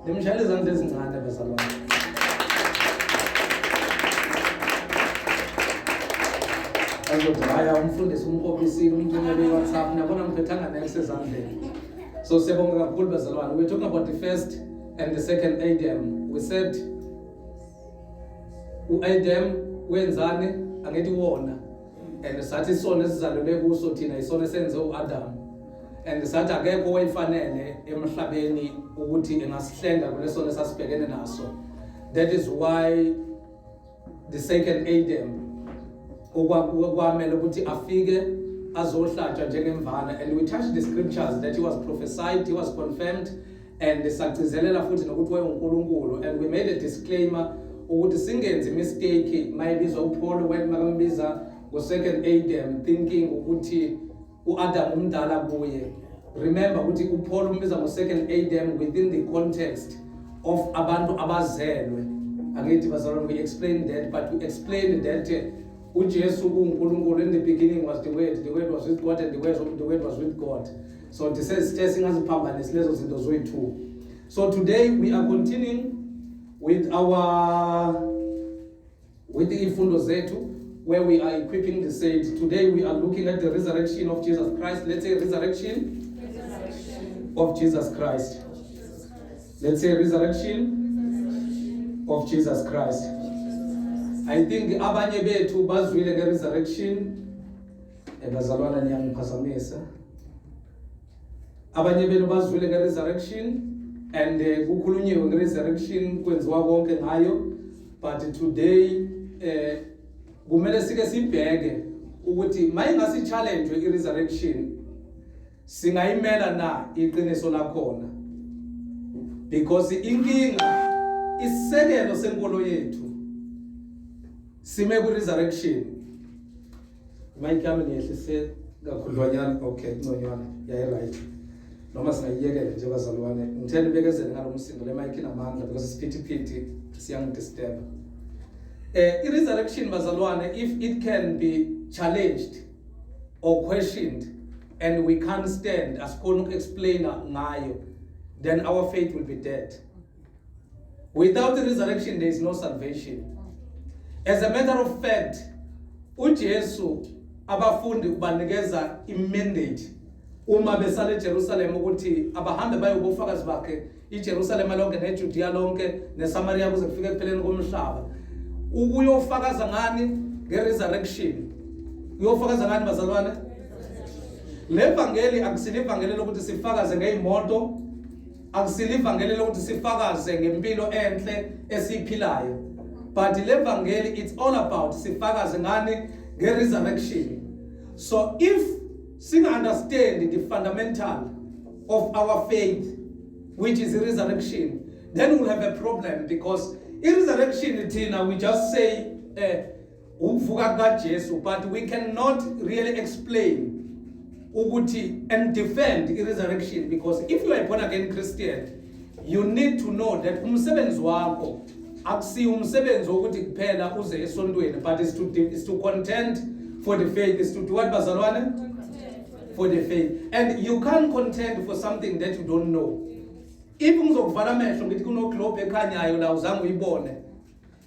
Lemshayele izandla ezincane bezalwane. Azodaya umfundisi umofisini umthumele WhatsApp nabona ngiphathanga next ezandleni. So siyabonga kakhulu bezalwane. We're talking about the first and the second Adam. We said uAdam wenzani angithi wona and sathi isona esizalelwe kuso thina isona esenze uAdam. And sathi akekho owayefanele emhlabeni ukuthi engasihlenga kulesona esasibhekene naso. That is why the second Adam okwamele ukuthi afike azohlatshwa njengemvana, and we touched the scriptures that he was prophesied, he was confirmed, and sagcizelela futhi nokuthi wayeNkulunkulu, and we made a disclaimer ukuthi singenzi mistake mayibizwa uPaul makambiza second Adam thinking ukuthi uAdam umdala kuye. Remember ukuthi uPaul umbiza second Adam within the context of abantu abazelwe. Again we explained that, but we explained that uJesu uNkulunkulu, in the beginning was the word was with God, and the word was with God. So this is testing us phambanisi lezo zinto zoyi-2. So today we are continuing with the imfundo zethu, where we are equipping the saints. Today we are looking at the resurrection of Jesus Christ. Let's say resurrection of Jesus Christ. Let's say resurrection of Jesus Christ. I think abanye bethu bazwile nge-resurrection, bazalwana niyangiphazamisa. Abanye bethu bazwile nge-resurrection, and kukhulunyiwe nge-resurrection kwenziwa konke ngayo, but today kumele sike sibheke ukuthi mayingasi challenge i-resurrection singayimela na iqiniso lakhona, because inkinga isekelo senkolo yethu sime ku-resurrection. Mike yami ngiyehlise kakhudlwanyana. Okay, ngconywana yayi-right, noma singayiyekele nje bazalwane. Ngithanda ubekezele ngalo msindo le mike inamandla because isiphithiphithi siyangidisturb. I-resurrection bazalwane, if it can be challenged or questioned and we can't stand asikhona uku-explaina ngayo, then our faith will be dead. Without the resurrection there is no salvation. As a matter of fact, uJesu abafundi ubanikeza imandate uma besale eJerusalem ukuthi abahambe bayobufakazi bakhe iJerusalem lonke neJudea lonke neSamaria kuze kufike ekupheleni komhlaba. Ukuyofakaza ngani ngeresurrection? Uyofakaza ngani bazalwane? Le evangeli akusile evangeli lokuthi sifakaze ngeimoto, akusile evangeli lokuthi sifakaze ngempilo enhle esiphilayo. But the evangeli, it's all about sifakaze ngani nge-resurrection. So if we understand the fundamental of our faith, which is the resurrection, then we'll have a problem, because in resurrection thina we just say ukuvuka kaJesu, but we cannot really explain ukuthi and defend the resurrection, because if you are a born again Christian, you need to know that umsebenzi wakho akusi umsebenzi wokuthi kuphela uze esontweni, but is to contend for the faith, is to do what bazalwane? For the faith. And you can't contend for something that you don't know. If ngizokuvala amehlo ngithi kuno globe ekhanyayo la uzange uyibone,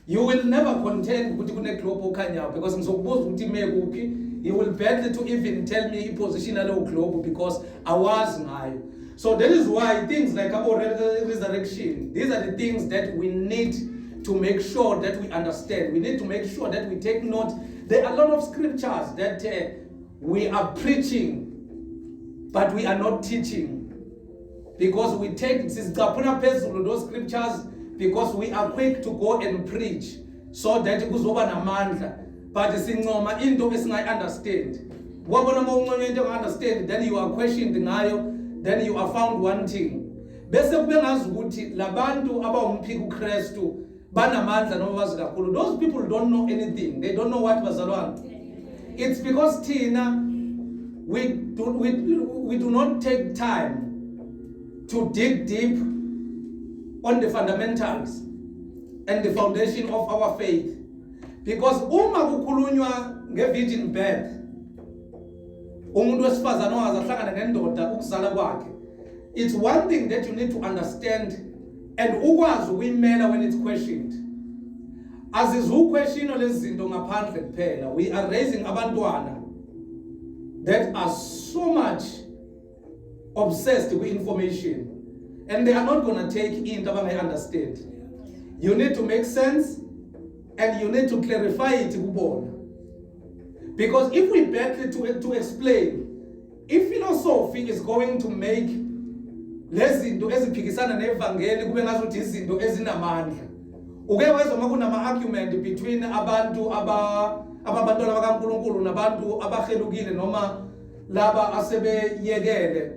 you will never contend ukuthi kune globe okhanyayo, because ngizokubuza ukuthi ime kuphi, you will battle to even tell me iposition yalo globe because awazi ngayo. So that is why things like our resurrection, these are the things that we need to make sure that we understand. We need to make sure that we take note. There are a lot of scriptures that we are preaching, but we are not teaching. Because we take those scriptures because we are quick to go and preach, so that kuzoba namandla. But singoma into esingayi understand. Wabona mawunqonye into understand, then you are questioned ngayo, then you are found wanting. Bese kube ngazi ukuthi labantu abawumphika uKristu banamandla noma bazi kakhulu. Those people don't know anything. They don't know what bazalwane. It's because thina we do not take time to dig deep on the fundamentals and the foundation of our faith. Because uma kukhulunywa nge-virgin birth, umuntu wesifazane ongazahlangana nendoda ukuzala kwakhe, it's one thing that you need to understand and ukwazi ukuyimela when it's questioned. Azizuquestion lezi zinto ngaphandle kuphela. We are raising abantwana that are so much obsessed with information, and they are not going to take in what I understand. You need to make sense, and you need to clarify it kubona. Because if we battle to explain, if philosophy is going to make lezi zinto eziphikisana nevangeli kube ngazuthi izinto ezinamandla, uke wezwa makunama argument between abantu ababantwana bakaNkulunkulu nabantu abahelukile noma laba asebeyekele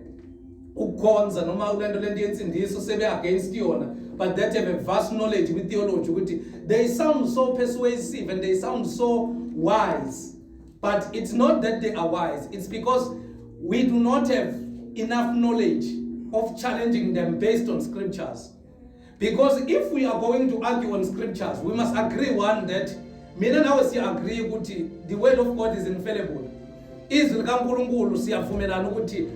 ukukhonza noma lento yensindiso sebe against yona, but that have a vast knowledge with theology ukuthi they sound so persuasive and they sound so wise, but it's not that they are wise, it's because we do not have enough knowledge of challenging them based on scriptures. Because if we are going to argue on scriptures, we must agree one that mina nawe agree ukuthi the word of God is infallible. Izwi likaNkulunkulu siyavumelana ukuthi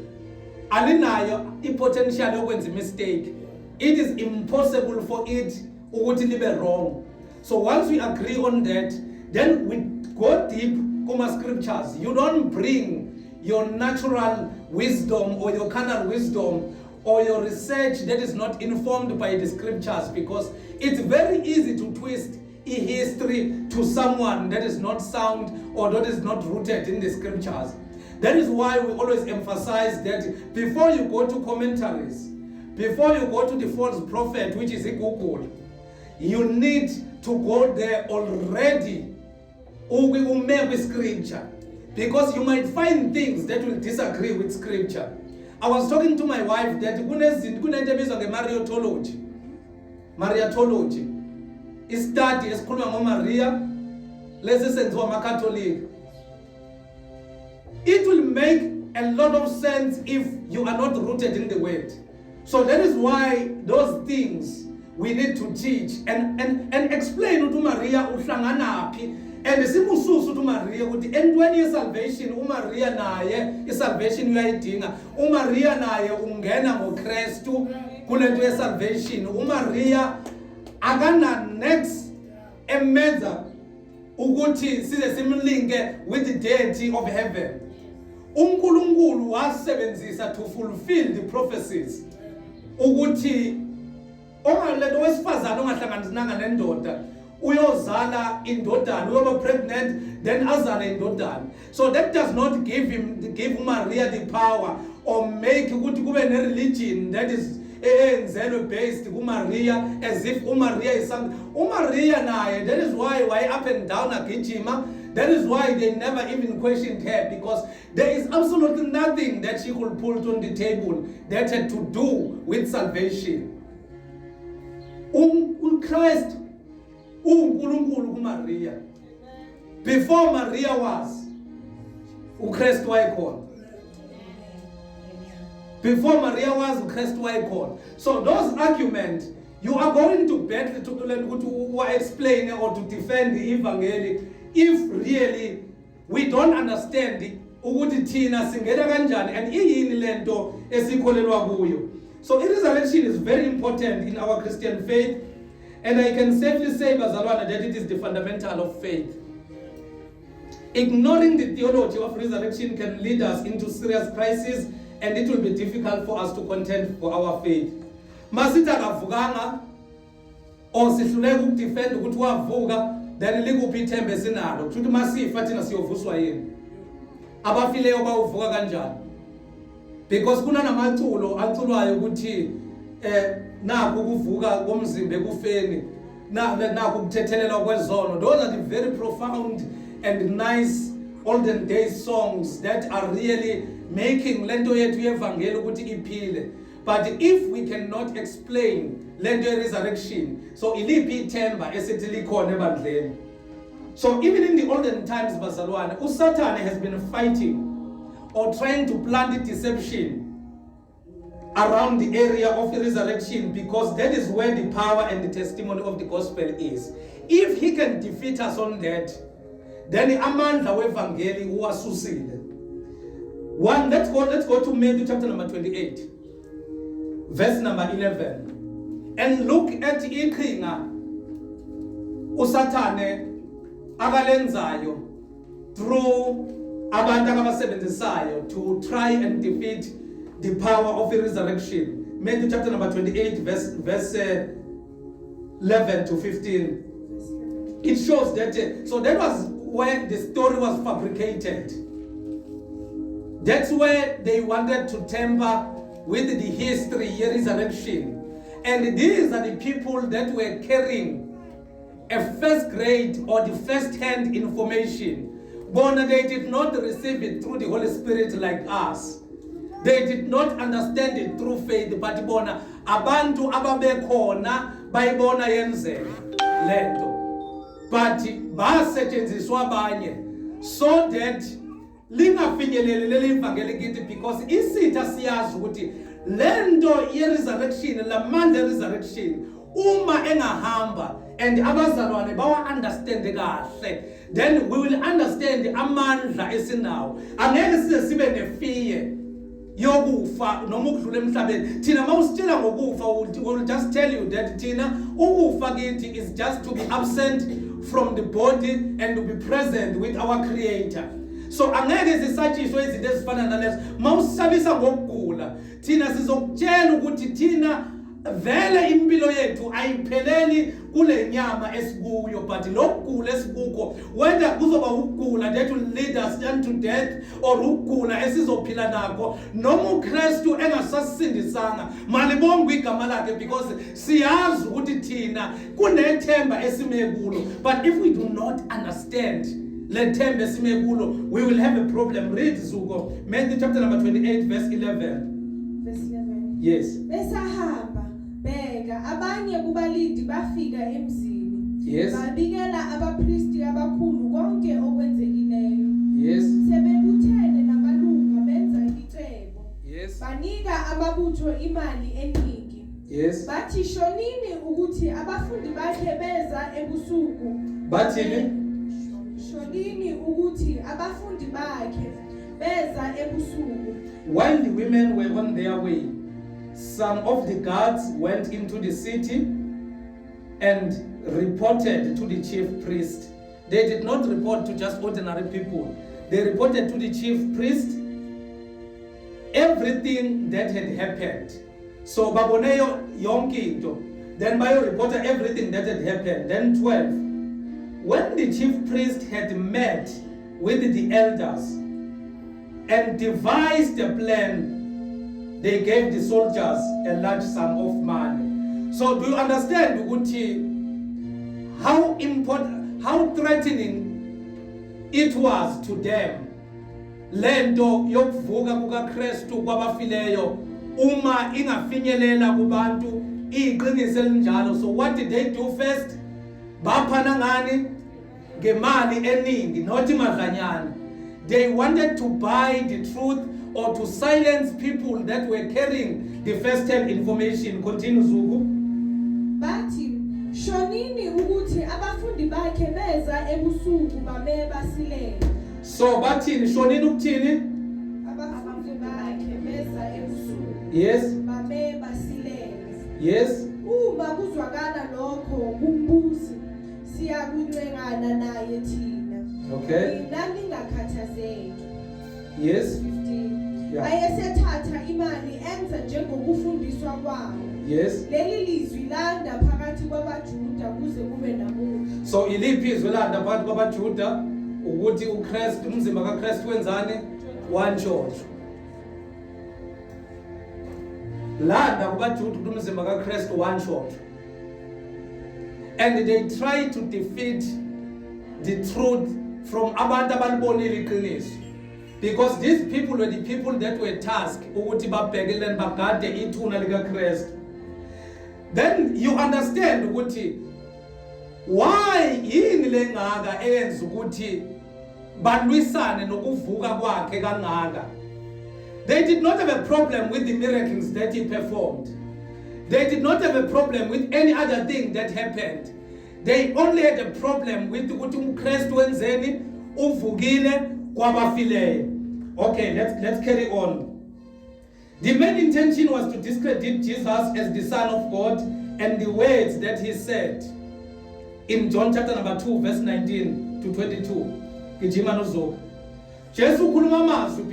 alinayo ipotential yokwenza mistake. It is impossible for it ukuthi libe wrong. So once we agree on that, then we go deep kuma scriptures. You don't bring your natural wisdom or your carnal wisdom or your research that is not informed by the scriptures, because it's very easy to twist a history to someone that is not sound or that is not rooted in the scriptures. That is why we always emphasize that before you go to commentaries, before you go to the false prophet, which is Google, you need to go there already with scripture, because you might find things that will disagree with scripture. I was talking to my wife that kunento ebizwa nge-Mariotology. Mariotology i-study esikhuluma ngoMaria lesi senziwa amaKatolika. It will make a lot of sense if you are not rooted in the word. So that is why those things we need to teach and explain to Maria uhlanganaphi. And simususu to Maria ukuthi entweni yesalvation uMaria naye isalvation uyayidinga. uMaria naye ungena ngoKristu kulento yesalvation. uMaria akana next emenza ukuthi size simlinke with the deity of heaven. uNkulunkulu wasebenzisa to fulfill the prophecies ukuthi ongalento wesifazana ongahlanganisanga nendoda uyozala indodana, uyoba pregnant, then azale indodana. So that does not give Maria the power or make ukuthi kube ne religion that is based kuMaria as if uMaria is something. uMaria naye, that is why up and down agijima. That is why they never even questioned her, because there is absolutely nothing that she could pull on the table that had to do with salvation. Christ uNkulunkulu kuMaria. Before Maria was uKristu wayekhona. Before Maria was uKristu wayekhona. So those arguments you are going to battle to explain or to defend the evangeli if really we don't understand ukuthi thina singena kanjani and iyini lento esikholelwa kuyo. So resurrection is very important in our Christian faith. And I can safely say, bazalwana, that it is the fundamental of faith. Ignoring the theology of resurrection can lead us into serious crisis, and it will be difficult for us to contend for our faith. Masita kavukanga, or sihluleka ukudefend ukuthi wavuka, then likuphi ithemba esinalo. Kushuthi masifa thina siyovuswa yini. Abafileyo bawuvuka kanjani? Because kunanamaculo aculwayo ukuthi naku kuvuka komzimba ekufeni naku kuthethelelwa kwezono. Those are the very profound and nice olden days songs that are really making lento yethu yevangeli ukuthi iphile. But if we cannot explain lento ye resurrection, so iliphi ithemba esithi likhona ebandleni. So even in the olden times, bazalwane, uSatan has been fighting or trying to plant deception around the area of resurrection, because that is where the power and the testimony of the gospel is. If he can defeat us on that, then amandla wevangeli uwasusile. Let's go to Matthew chapter number 28, verse number 11. and look at iqhinga usathane akalenzayo through abantu abasebenzisayo to try and defeat the power of the resurrection. Matthew chapter number 28 verse 11 to 15. It shows that so that was where the story was fabricated. That's where they wanted to tamper with the history, resurrection. And these are the people that were carrying a first grade or the first hand information. But they did not receive it through the Holy Spirit like us. They did not understand it through faith. But bona abantu ababekhona bayibona yenzeka lento. But basetshenziswa abanye so that lingafinyeleli leli ivangeli kithi, because isitha siyazi ukuthi lento ye-resurrection, lamandla resurrection, uma engahamba and abazalwane bawa understand kahle, then we will understand amandla esinawo. Angeke size sibe nefear yokufa noma ukudlula emhlabeni. Thina mawusitshela ngokufa, will just tell you that thina ukufa kithi is just to be absent from the body and to be present with our Creator. So angeke sisatshiswe izinto ezifana nalezo. Mawusabisa ngokugula, thina sizokutshela ukuthi thina vele impilo yethu ayipheleli kule nyama esikuyo, but lokugula esikukho, whether kuzoba ukugula that will lead us into death or ukugula esizophila nakho, noma uKristu engasasindisanga, malibonga igama lakhe, because siyazi ukuthi thina kunethemba esime kulo. But if we do not understand lethemba esime kulo, we will have a problem. Read Zuko, Matthew chapter number 28 verse 11. Verse 11. Yes. Besahamba beka abanye kubalindi bafika emzini. Yes. Babikela abapristi abakhulu konke okwenzekileyo. Yes. Sebebuthene namalunga benza icebo. Yes. Banika amabutho imali eningi. Yes. Bathi shonini ukuthi abafundi bakhe beza ebusuku. Bathini? Shonini ukuthi abafundi bakhe beza ebusuku. While the women were on their way, some of the guards went into the city and reported to the chief priest. They did not report to just ordinary people. They reported to the chief priest everything that had happened. So baboneyo yonke into. Then bayo reported everything that had happened. Then 12. When the chief priest had met with the elders and devised a plan, they gave the soldiers a large sum of money. So do you understand Uguti, how important, how threatening it was to them? Lento yokuvuka kukaKristu kwabafileyo uma ingafinyelela kubantu iqiniso elinjalo. So what did they do first? Baphana ngani ngemali eningi, not imadlanyana. They wanted to buy the truth or to silence people that were carrying the first-hand information. Continue Zuku. Bathi shonini ukuthi abafundi bakhe beza ebusuku bame basilele. So bathini shonini ukuthini? Abafundi bakhe beza ebusuku. Yes. Bame basilele. Yes. Uma kuzwakala lokho kumbusi siyakunwengana naye thina. Okay. Mina ningakhathazeki. Yes. 15. Yeah. Ayesethatha imali enza njengokufundiswa kwawo. Yes. Leli lizwi landa phakathi kwabaJuda kuze kube namuhla. So iliphi izwi landa phakathi kwabaJuda ukuthi uKristu, umzimba kaKristu wenzani? Wantshontsho. Landa kubaJuda ukuthi umzimba kaKristu wantshontsho. And they try to defeat the truth from abantu abalibonile iqiniso. Because these people were the people that were tasked ukuthi babhekele and bagade ithuna likaKristu. Then you understand ukuthi why yini lengaka eyenza ukuthi balwisane nokuvuka kwakhe kangaka. They did not have a problem with the miracles that he performed. They did not have a problem with any other thing that happened. They only had a problem with ukuthi uKristu wenzeni uvukile kwabafileyo. Okay, let's carry on. The main intention was to discredit Jesus as the Son of God and the words that he said in John chapter number 2 verse 19 to 22. Gijima nozoka. Jesu ukhuluma amazwi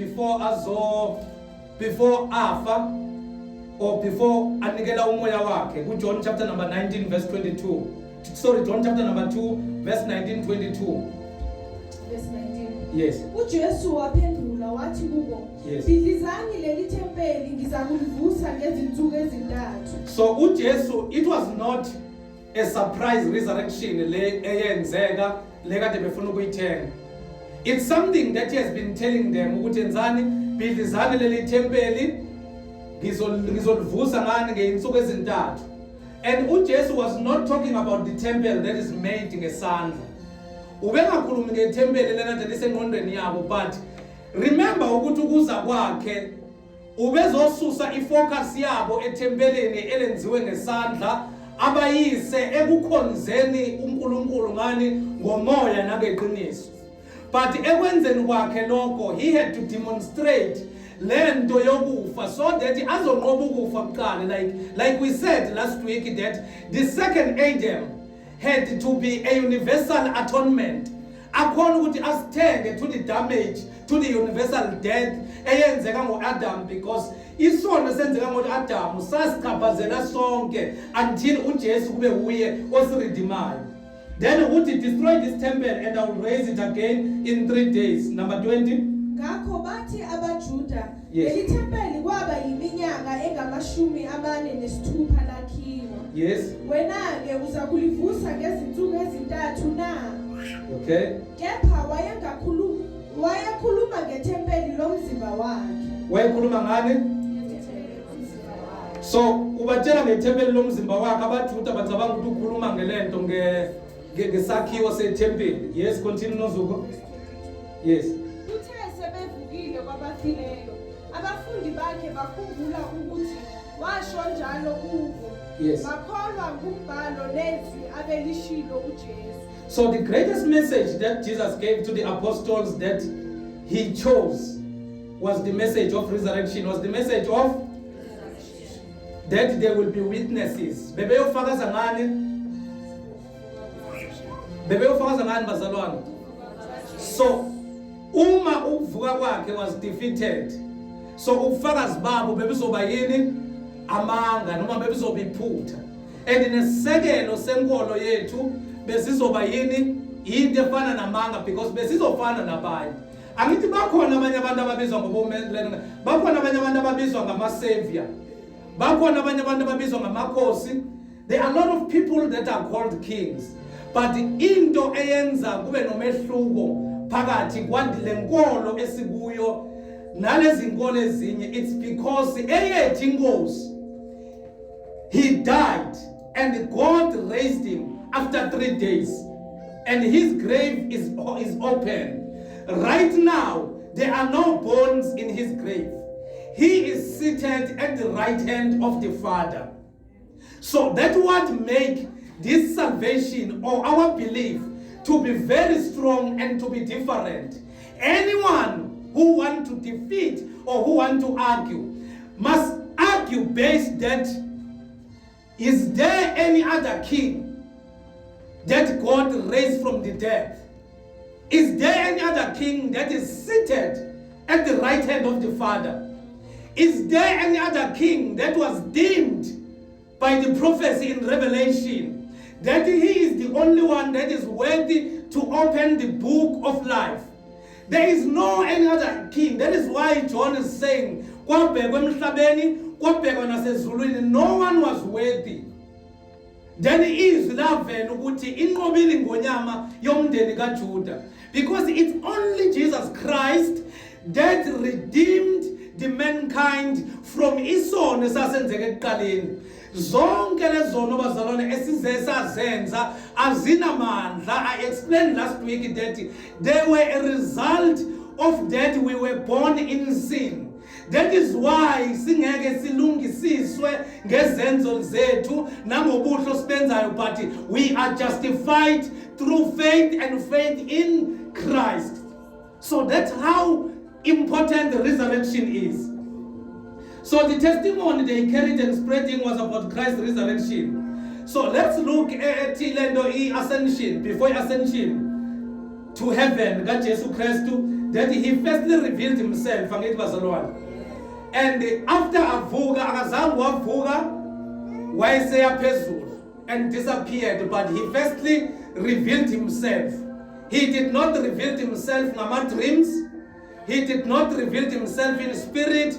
before afa or before anikela umoya wakhe ku John chapter number 19 verse 22. Sorry, John chapter number 2 verse 19 22. Verse 19. Yes. uJesu waphendula wathi kubo, Yes. bhidlizani leli thempeli ngizakulivusa ngezinsuku ezintathu. So uJesu, it was not a surprise resurrection le eyenzeka le kade befuna ukuyithenga. It's something that he has been telling them ukuthi enzani bhidlizani leli thempeli ngizolivusa ngani ngeinsuku ezintathu. And uJesu was not talking about the temple that is made ngesandla. Ubengakhulumi ngethempeli lena lisengqondweni yabo, but remember ukuthi ukuza kwakhe ubezosusa ifocus yabo ethempelini elenziwe ngesandla abayise ekukhonzeni uNkulunkulu ngani ngomoya nangeqiniso. But ekwenzeni kwakhe lokho he had to demonstrate lento yokufa so that azonqoba ukufa kuqala, like we said last week that the second Adam had to be a universal atonement. Akhona ukuthi asithenge to the damage, to the universal death eyenzeka ngoAdam, because isono senzeka ngoAdam sasichaphazela sonke until uJesu kube uye osiredeemayo. Then ukuthi destroy this temple and I will raise it again in 3 days. Number 20. Ngakho bathi abaJuda, Yes. leli thempeli kwaba yiminyaka engamashumi 46 lakhiwa. Yes. Wena-ke uzakulivusa ngezinsuku ezintathu na? Okay. Kepha wayekhuluma ngethempeli lomzimba wakhe. Wayekhuluma ngani? So ubatshela ngethempeli lomzimba wakhe, abaJuda bacabanga ukuthi ukhuluma ngelento ngesakhiwo sethempeli. Yes, continue nozuko. Yes. Uthe sebevukile kwabafileyo, abafundi bakhe bakhumbula ukuthi washo njalo kubo. Yes. Bakholwa ngumbhalo nezwi abelishilo uJesu. So the greatest message that Jesus gave to the apostles that he chose was the message of resurrection, was the message of that there will be witnesses. Bebeyofakaza ngani? Bebeyofakaza ngani bazalwane? So uma ukuvuka kwakhe was defeated, so ubufakazi babo bebizoba yini? Amanga noma bebizoba iphutha. And nesekelo senkolo yethu besizoba yini? Into efana namanga, because besizofana nabanye. Angithi bakhona abanye abantu ababizwa ngobomelene, bakhona abanye abantu ababizwa ngama-savior, bakhona abanye abantu ababizwa ngamakhosi. There are a lot of people that are called kings, but into eyenza kube nomehluko phakathi kwandile nkolo esikuyo nalezi nkolo ezinye, it's because eyethu inkosi, he died and God raised him after 3 days, and his grave is open. Right now, there are no bones in his grave. He is seated at the right hand of the Father. So that's what makes this salvation or our belief to be very strong and to be different. Anyone who wants to defeat or who wants to argue must argue based that is there any other king that God raised from the dead? Is there any other king that is seated at the right hand of the Father? Is there any other king that was deemed by the prophecy in Revelation that he is the only one that is worthy to open the book of life? There is no any other king. That is why John is saying, no one was worthy. Then is lavela ukuthi inqobile ngonyama yomndeni kaJuda, because it's only Jesus Christ that redeemed the mankind from isono esasenzeke ekuqaleni. Zonke lezono bazalwane esize sazenza azinamandla. I explained last week that they were a result of that we were born in sin. That is why singeke silungisiswe ngezenzo zethu nangobuhlo sibenzayo, but we are justified through faith and faith in Christ. So that's how important the resurrection is. So the testimony they carried and spreading was about Christ's resurrection. So let's look at the ascension, before ascension to heaven, God Jesus Christ, that he firstly revealed himself. And after avuga, akazange wavuga, wayeseya phezulu and disappeared, but he firstly revealed himself. He did not reveal himself in my dreams. He did not reveal himself in spirit,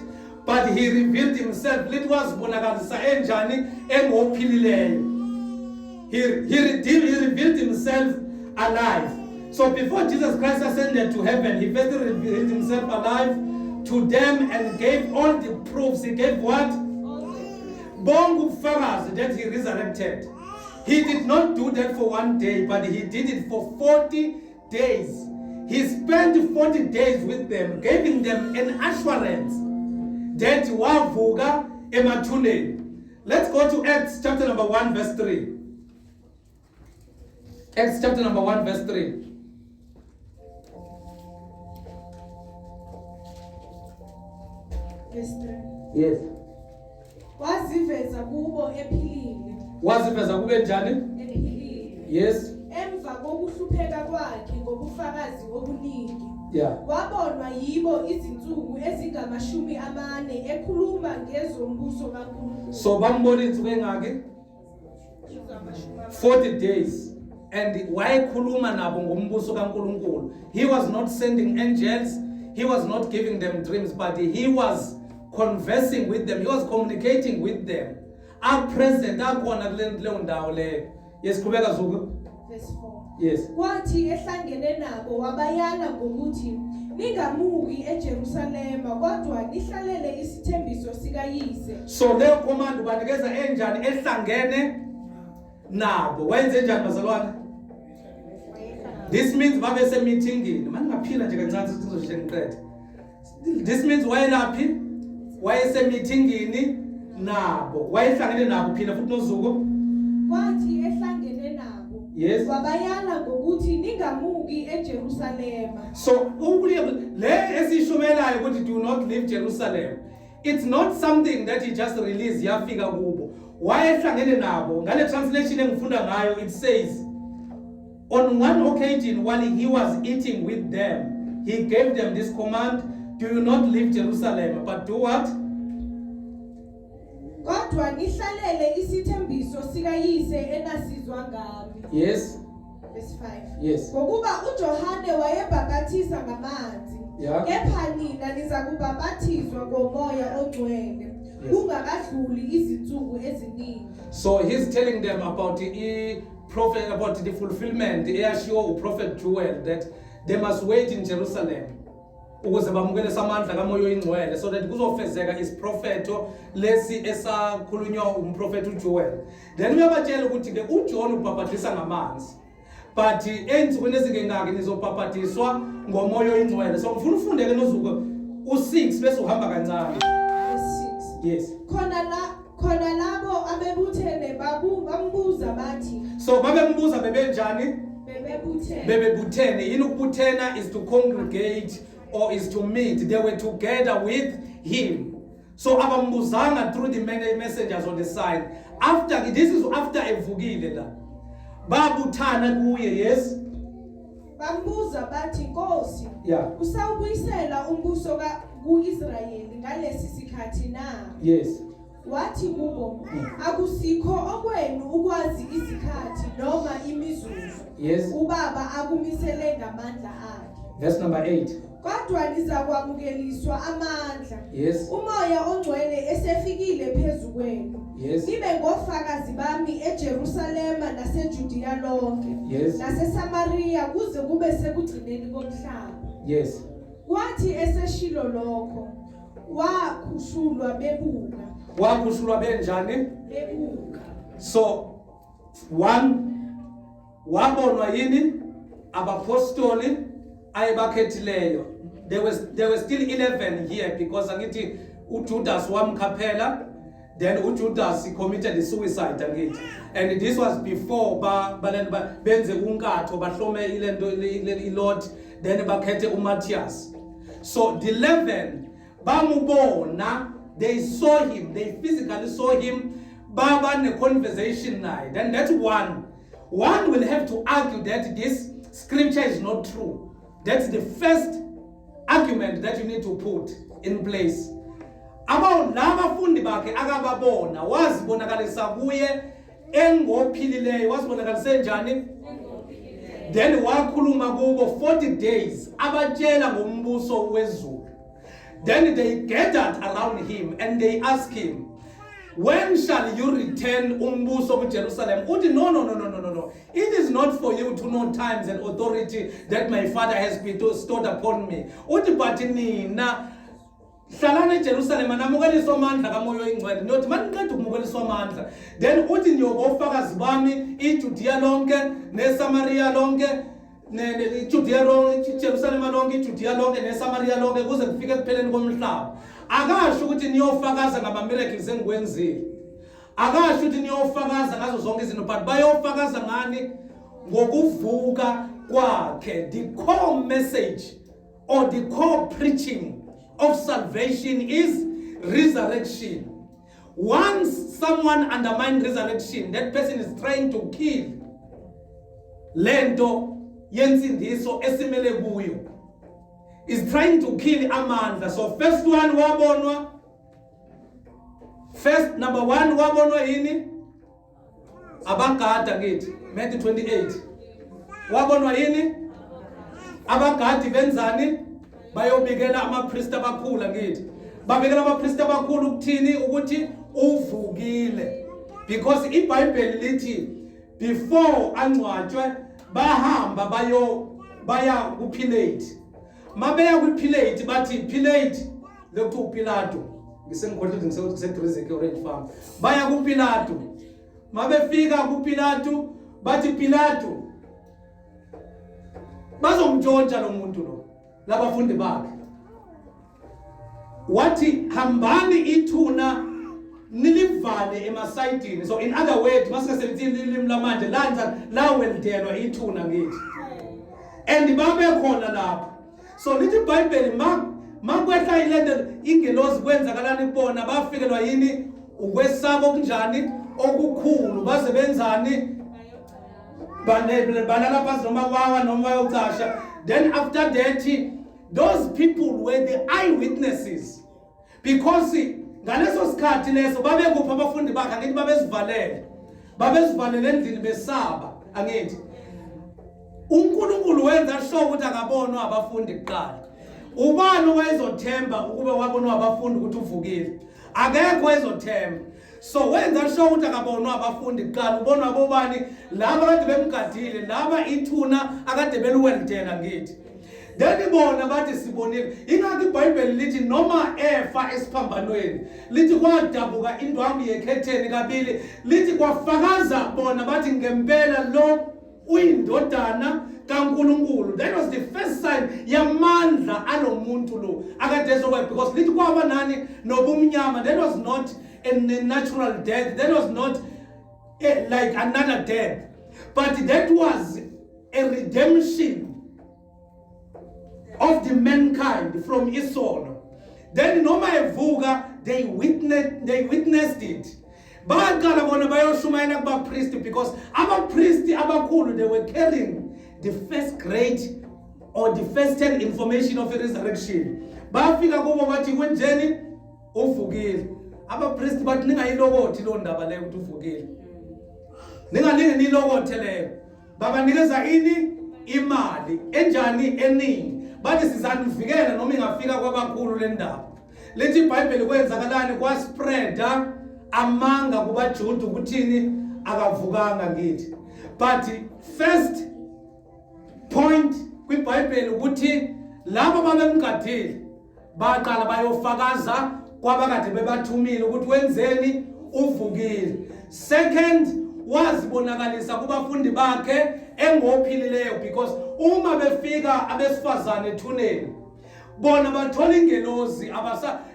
but he revealed himself. It was bonakalisa enjani engophilileyo. He revealed himself alive. So before Jesus Christ ascended to heaven, he first revealed himself alive to them and gave all the proofs. He gave what? Bongo figures that he resurrected. He did not do that for one day, but he did it for 40 days. He spent 40 days with them, giving them an assurance that wavuga emathuneni. Let's go to Acts chapter number 1 verse 3. Acts chapter number 1 verse 3. Verse 3. Yes. Waziveza kubo ephilile. Waziveza kube njani? Ephilile. Yes. Emva kokuhlupheka kwakhe ngobufakazi obuningi. Yeah. Wabonwa yibo izinsuku ezingama40 ekhuluma ngezombuso kaNkulunkulu. So bambona insuku engaki? 40 days. And why khuluma nabo ngombuso kaNkulunkulu? He was not sending angels. He was not giving them dreams, but he was conversing with them. He was communicating with them. Are present, akhona kuleyo ndawo leyo. Yes, qhubeka Zuku. Verse 4. Yes. Kwathi ehlangene nabo wabayala ngokuthi ningamuki eJerusalema kodwa nihlalele isithembiso sikayise. So leyo command banikeza enjani ehlangene nabo? Wenze njani bazalwane? This means babe se meetingini. Manje ngaphila nje kancane sizoshe ngiqede. This means wayelaphi? Wayese meetingini nabo. Wayehlangene nabo phila futhi nozuko. Kwathi ehlangene nabo. Yes. Wabayala ngokuthi ningamuki eJerusalema. So le esishumelayo ukuthi do not leave Jerusalem. It's not something that he just released yafika kubo. Wayehlangene nabo. Ngale translation engifunda ngayo it says on one occasion while he was eating with them, he gave them this command, do you not leave Jerusalem, but do what? Kodwa nihlalele isithembiso sikayise enasizwa ngami. Yes. Verse 5. Yes. Ngokuba uJohane wayebhapathiza ngamanzi. Yeah. Kepha nina nizakubhaphathizwa ngomoya ongcwele. Kungakadluli izinsuku eziningi. So he's telling them about the prophet, about the fulfillment, the prophet Joel, that they must wait in Jerusalem. Ukuze bamukele samandla kamoya oyingcwele, so that kuzofezeka isipropheto lesi esakhulunywa umprofeti uJoel. Then uyabatshela ukuthi ke uJohn ubhaphathisa ngamanzi, but ensukwini ezingengaki nizobhaphathiswa ngomoya oyingcwele. So ngifuna ufunde ke nozuko u6 bese uhamba kancane. Verse 6. Yes. Khona labo abebuthene bambuza bathi. So babembuza bebenjani? Bebebuthene. Bebebuthene. Yini ukubuthena is to congregate or is to meet. They were together with him. So abambuzanga through the many messengers on the side. This is after evukile la. Babuthana kuye, yes. Bambuza bathi Nkosi. Yeah. Usawubuyisela umbuso kuIsrayeli ngalesi sikhathi na? Yes. Wathi kubo akusikho okwenu ukwazi isikhathi noma imizuzu. Yes. Ubaba akumisele ngamandla akhe. Verse number 8. Kodwa nizakwamukeliswa amandla. Yes. Umoya ongcwele esefikile phezulu kwenu. Yes. Nibe ngofakazi bami eJerusalema naseJudiya lonke. Yes. NaseSamaria kuze kube sekugcineni komhlaba. Yes. Kwathi eseshilo lokho wakhushulwa bebuka. Wakhushulwa benjani? Bebuka. So wabonwa yini abapostoli ayebakhethileyo. There were still 11 here because angithi uJudas wamkhaphela, then uJudas committed suicide angithi. And this was before benze unkatho bahlome ilento ilot, then bakhethe uMatthias. So the 11 bamubona, they saw him, they physically saw him, baba ne-conversation naye, then that one will have to argue that this scripture is not true. That's the first argument that you need to put in place. Abafundi bakhe akababona, wazibonakalisa kuye engophilileyo, wazibonakalisa njani? Then wakhuluma kubo 40 days abatshela ngombuso wezulu. Then they gathered around him and they asked him, when shall you return umbuso to Jerusalem? Uthi, no. It is not for you to know times and authority that my father has bestowed upon me. Uthi, but nina hlalani eJerusalem namukeliswa amandla kamoya oyingcwele. Nothi maniqeda ukumukeliswa amandla, then uthi niyobofakazi bami iJudiya lonke neSamaria lonke iJudiya lonke, iJerusalem lonke, iJudiya lonke neSamaria lonke kuze kufike ekupheleni komhlaba. Akasho ukuthi niyofakaza ngama-miracles engikwenzile. Akasho ukuthi niyofakaza ngazo zonke izinto, but bayofakaza ngani? Ngokuvuka kwakhe. The core message or the core preaching of salvation is resurrection. Once someone undermines resurrection, that person is trying to kill lento yensindiso esimele kuyo. Is trying to kill amandla. So first one wabonwa. Number one wabonwa yini? Abagada ngithi Matthew 28. Wabonwa yini? Abagadi benzani? Bayobikela amapriest abakhulu ngithi. Babikela amapriest abakhulu ukuthini? Ukuthi uvukile. Because iBhayibheli lithi before angcwatshwe bahamba baya kuPilate. Mabeya kuPilate bathi Pilate lokuthu uPilato ngisengikhohlwe ngiseGreek orange farm baya kuPilato. Mabefika kuPilato bathi Pilato bazomntshontsha lo muntu lo labafundi bakhe. Wathi hambani ithuna nilivale emasayidini. So in other words, masikasebenzisa ilimi lamanje lanza laweldelwa ithuna ngithi. And babe khona lapho. So lithi iBhayibheli makwehla ilento ingelosi kwenzakalani kubona bafikelwa yini ukwesaba okunjani okukhulu baze benzani balala phansi noma wawa noma bayocasha. Then after that those people were the eyewitnesses, because ngaleso sikhathi leso babekupha abafundi bakhe angithi babezivalele endlini besaba angithi. uNkulunkulu wenza sure ukuthi akabonwa abafundi kuqala. Ubani owayezothemba ukube wabonwa abafundi ukuthi uvukile? Akekho ezothemba. So wenza sure ukuthi akabonwa abafundi kuqala. Ubonwa bobani? Laba kade bemgadile, laba ithuna akade beluwelitela ngithi. Then bona bathi sibonile. Ingakho iBhayibheli lithi noma efa esiphambanweni, lithi kwadabuka indwangu yekhetheni kabili, lithi kwafakaza bona bathi ngempela lo uyindodana kaNkulunkulu. That was the first sign yamandla alomuntu lo akade ezokwe, because lithi kwaba nani nobumnyama. That was not a natural death, that was not like another death, but that was a redemption of the mankind from Esau. Then noma evuka, they witnessed it. Baqala bona bayoshumayela kuba priest, because abapriest abakhulu, they were carrying the first grade or the first hand information of the resurrection. Bafika kubo bathi kwenjeni uvukile. Abapriest bathi ningayilokothi lo ndaba leyo ukuthi uvukile. Ningalinge nilokothe leyo. Babanikeza ini imali enjani eningi. Bathi sizanivikela noma ingafika kwabakhulu le ndaba. Lithi iBhayibheli kwenzakalani kwaspreada amanga kubaJuda ukuthini akavukanga ngithi. But first point kwiBhayibheli ukuthi labo babemgadile baqala bayofakaza kwabakade bebathumile ukuthi wenzeni uvukile. Second, wazibonakalisa kubafundi bakhe engophilileyo, because uma befika abesifazane ethuneni bona bathola ingelozi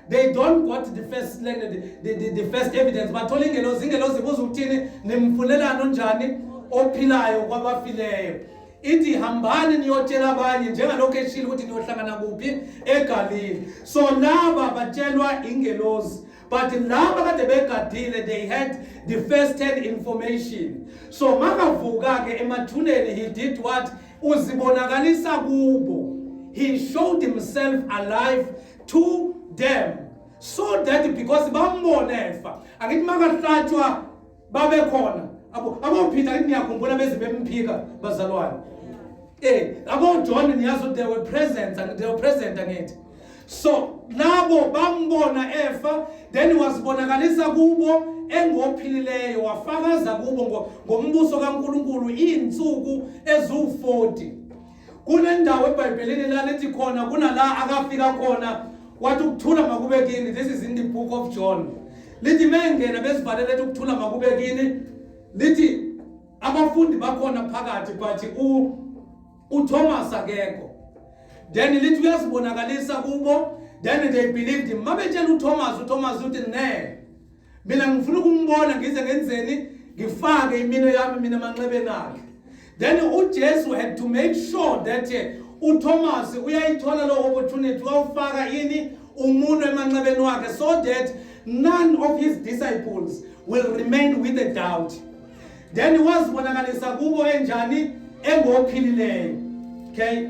they don't got the first the first evidence. Bathola ingelozi buza ukuthini nimfunelana njani ophilayo kwabafileyo. Ithi hambani niyotshela abanye njengalokho eshilo ukuthi niyohlangana kuphi eGalile. So laba batshelwa ingelozi but laba kade begadile, they had the first-hand information. So makavuka ke emathuneni, he did what? Uzibonakalisa kubo. He showed himself alive to them, so that because bambone fa akithi makahlatshwa babe khona abo Peter ngiyakhumbula beze bemphika bazalwane abo John niyazo they were present angithi. So nabo bambona efa, then wasibonakalisa kubo engophilileyo, wafakaza kubo ngombuso kaNkulunkulu izinsuku ezu-40. Kunendawo eBhayibhelini la lithi khona kunala akafika khona wathi ukuthula makube kini. This is in the book of John. Lithi mengena besivalele lethi ukuthula makube kini, lithi abafundi bakhona phakathi but uThomas akekho. Then lithi uyasibonakalisa kubo, then they believed him. Mabetshela uThomas uthi ne mina ngifuna ukumbona ngize ngenzeni ngifake imino yami mina emanxebeni akhe. Then uJesu had to make sure that uThomas uyayithola lo opportunity wawufaka ini umuntu emanxebeni wakhe, so that none of his disciples will remain with a doubt. Then wazibonakalisa kubo enjani engophilileyo. Okay,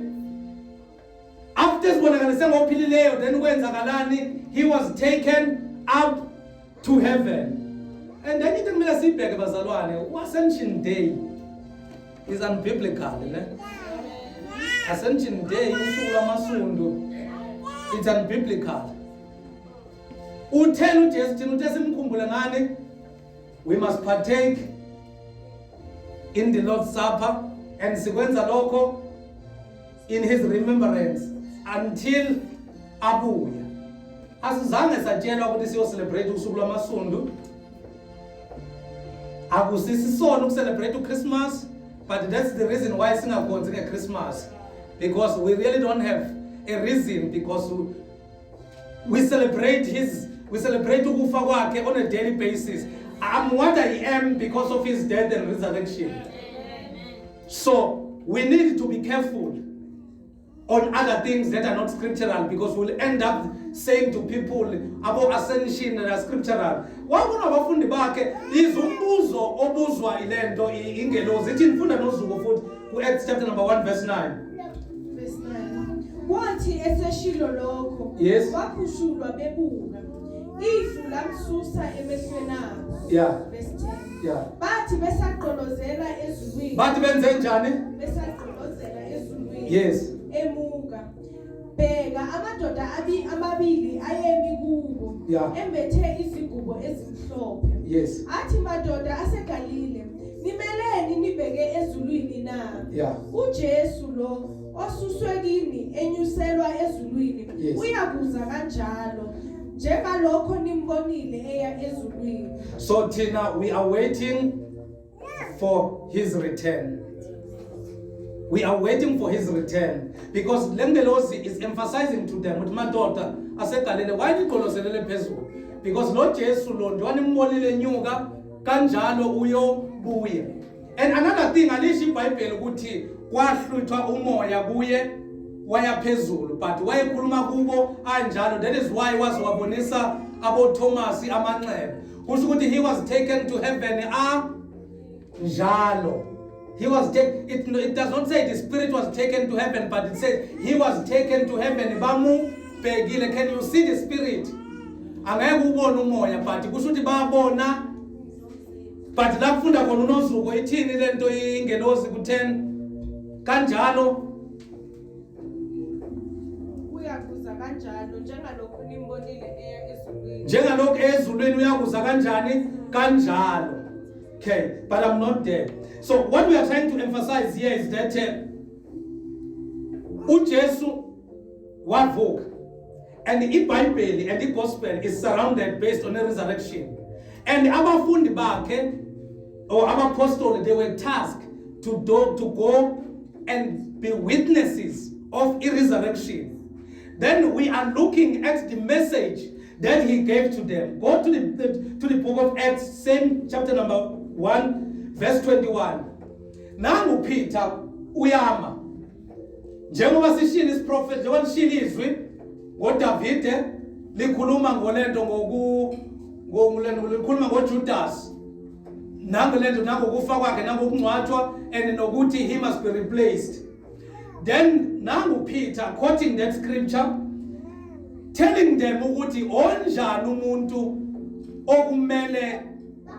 after sibonakalisa ngophilileyo, then kwenzakalani? He was taken up to heaven. And then it kumele sibheke bazalwane, Ascension Day is unbiblical, ne? Ascension Day usuku lamasundu, it's unbiblical. Uthena uJesu thina uthe simkhumbule ngani? We must partake in the Lord's Supper, and sikwenza lokho in his remembrance until abuya. Asizange satshelwa ukuthi siyo celebrate usuku lamasundu. Akusisisona uku-celebrate Christmas, but that's the reason why singakhonzi Christmas, because we really don't have a reason, because we celebrate ukufa kwakhe on a daily basis. I'm what I am because of his death and resurrection. So we need to be careful on other things that are not scriptural, because we'll end up saying to people about ascension and scriptural. Wabona abafundi bakhe izumbuzo obuzwa ilento ingelozi ithi nifunda nozuko futhi ku-Acts chapter number 1 verse 9. Verse 9. Kwathi eseshilo lokho, Yes. bakhushulwa bebuka, ifu lamsusa emehlweni abo. Yeah. Verse 10. Yeah. Bathi besaqolozela ezulwini. Bathi benze njani? Besaqolozela ezulwini. Yes. Emuka. Bheka amadoda amabili ayemi kubo. Yeah. Embethe izigubo ezimhlophe. Yes. Athi madoda aseGalile, nimeleni nibheke ezulwini na? Yeah. uJesu lo osuswe kini enyuselwa ezulwini, Yes. uyakuza kanjalo njengalokho nimbonile eya ezulwini. So Tina, we are waiting for his return. We are waiting for his return, because Lengelosi is emphasizing to them with madoda aseGalile, why niqoloselele phezulu? Because Lord Jesu lo ndiwani mbonile nyuka kanjalo uyobuya. And another thing, alisho iBhayibheli ukuthi kwahluthwa umoya kuye waya phezulu, but wayekhuluma kubo anjalo. That is why wabonisa abo Thomas amanxeba. Kusho ukuthi he was taken to heaven njalo. He was taken. It does not say the spirit was taken to heaven, but it says he was taken to heaven. Bamu begile. Can you see the spirit? Angeke ubone umoya, but kusho ukuthi babona. But la kufunda khona unozuko ithini lento ingelosi ku10 kanjalo Uyakuza kanjalo njengalokho nimbonile eya ezulwini. njengalokho ezulwini uyakuza kanjani kanjalo. Okay, but I'm not there. So what we are trying to emphasize here is that uJesu wavuka, and iBhayibheli and the gospel is surrounded based on a resurrection. And abafundi bakhe or apostles, they were tasked to go and be witnesses of a resurrection. Then we are looking at the message that he gave to them. Go to the book of Acts, same chapter number 1, verse 21. Nangu Peter uyama. Njengoba sishilo isiprophet, njengoba lishilo izwi ngoDavide likhuluma ngolento Ngikhuluma ngoJudas. Nangu lento nangokufa kwakhe nangokungcwatshwa and nokuthi he must be replaced. Then nangu Peter quoting that scripture telling them ukuthi onjani umuntu okumele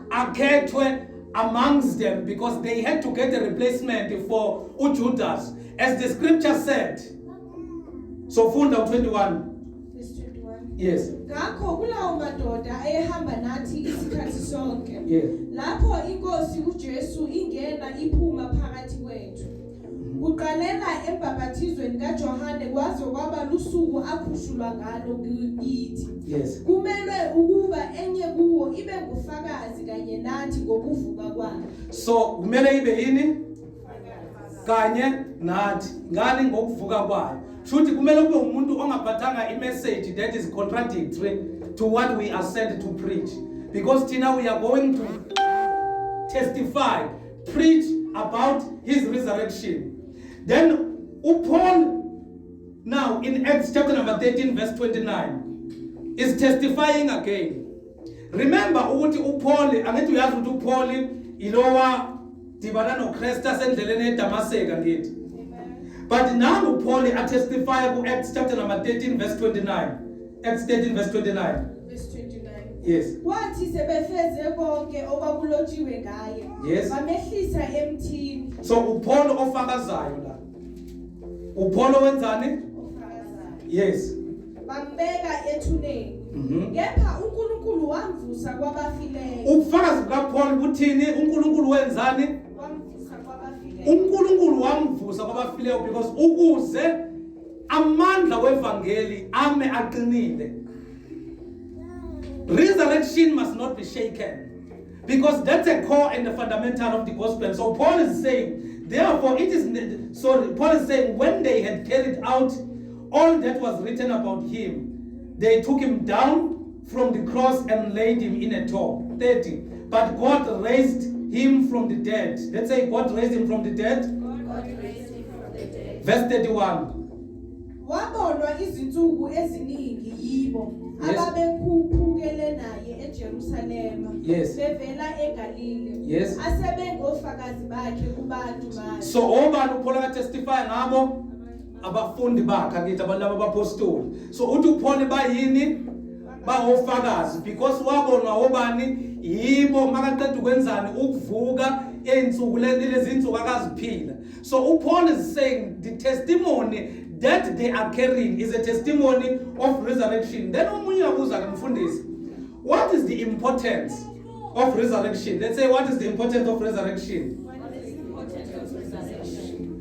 akhethwe amongst them, because they had to get a replacement for uJudas, as the scripture said. So funda 21. Verse 21. Yes. Ngakho kulawo madoda ayehamba nathi isikhathi sonke. Yeah. Lapho inkosi uJesu ingena iphuma phakathi kwethu. Uqalela embhabhathizweni kaJohane kwaze kwaba lusuku akhushulwa ngalo kithi. Yes. Kumele ukuba enye kuwo ibe ngufakazi kanye nathi ngokuvuka kwakhe. So kumele ibe yini? Kanye nathi. Ngani ngokuvuka kwayo? Shuthi kumele kube umuntu ongaphathanga i-message that is contradictory to what we are sent to preach. Because now we are going to testify, preach about his resurrection. Then Paul, now in Acts chapter number 13 verse 29, is testifying again. Remember ukuthi uPaul, angithi uyazi ukuthi uPaul ilowa dibana noKristu sendleleni eDamaseka ngithi. But now Paul testify ku Acts chapter number 13 verse 29. Acts 13 verse 29. Verse 29. Yes. Wathi sebefeze konke okwakulotshiwe ngaye. Yes. Bamehlisa emthini. So uPaul ofakazayo la. uPaul wenzani? Ofakazayo. Yes. Bambeka ethuneni. Kepha uNkulunkulu wamvusa kwabafileyo. Ubufakazi bukaPaul buthini? uNkulunkulu wenzani? Wamvusa kwabafileyo. uNkulunkulu wamvusa kwabafileyo because ukuze amandla wevangeli ame aqinile. Resurrection must not be shaken, because that's a core and the fundamental of the gospel. So Paul is saying, therefore Paul is saying, when they had carried out all that was written about him, they took him down from the cross and laid him in a tomb. 30. But God raised him from the dead. Let's say God raised him from the dead. God raised him from the dead. Verse 31. Wabonwa izinsuku eziningi yibo Yes. ababekhuphukele naye eJerusalema. Yes. Bevela eGalile. Yes. Asebengofakazi bakhe kubantu bakhe. So obani uPaul akatestify ngabo? Abafundi bakhe ngithi abantu abapostoli. So uthi uPaul bayini? Bawofakazi, because wabonwa obani yibo makaqeda ukwenzani ukuvuka einsuku lezi insuku akaziphila. So uPaul is saying the testimony that they are carrying is a testimony of resurrection. Then omunye uyabuza ke mfundisi, what is the importance of resurrection? Let's say, what is the importance of resurrection?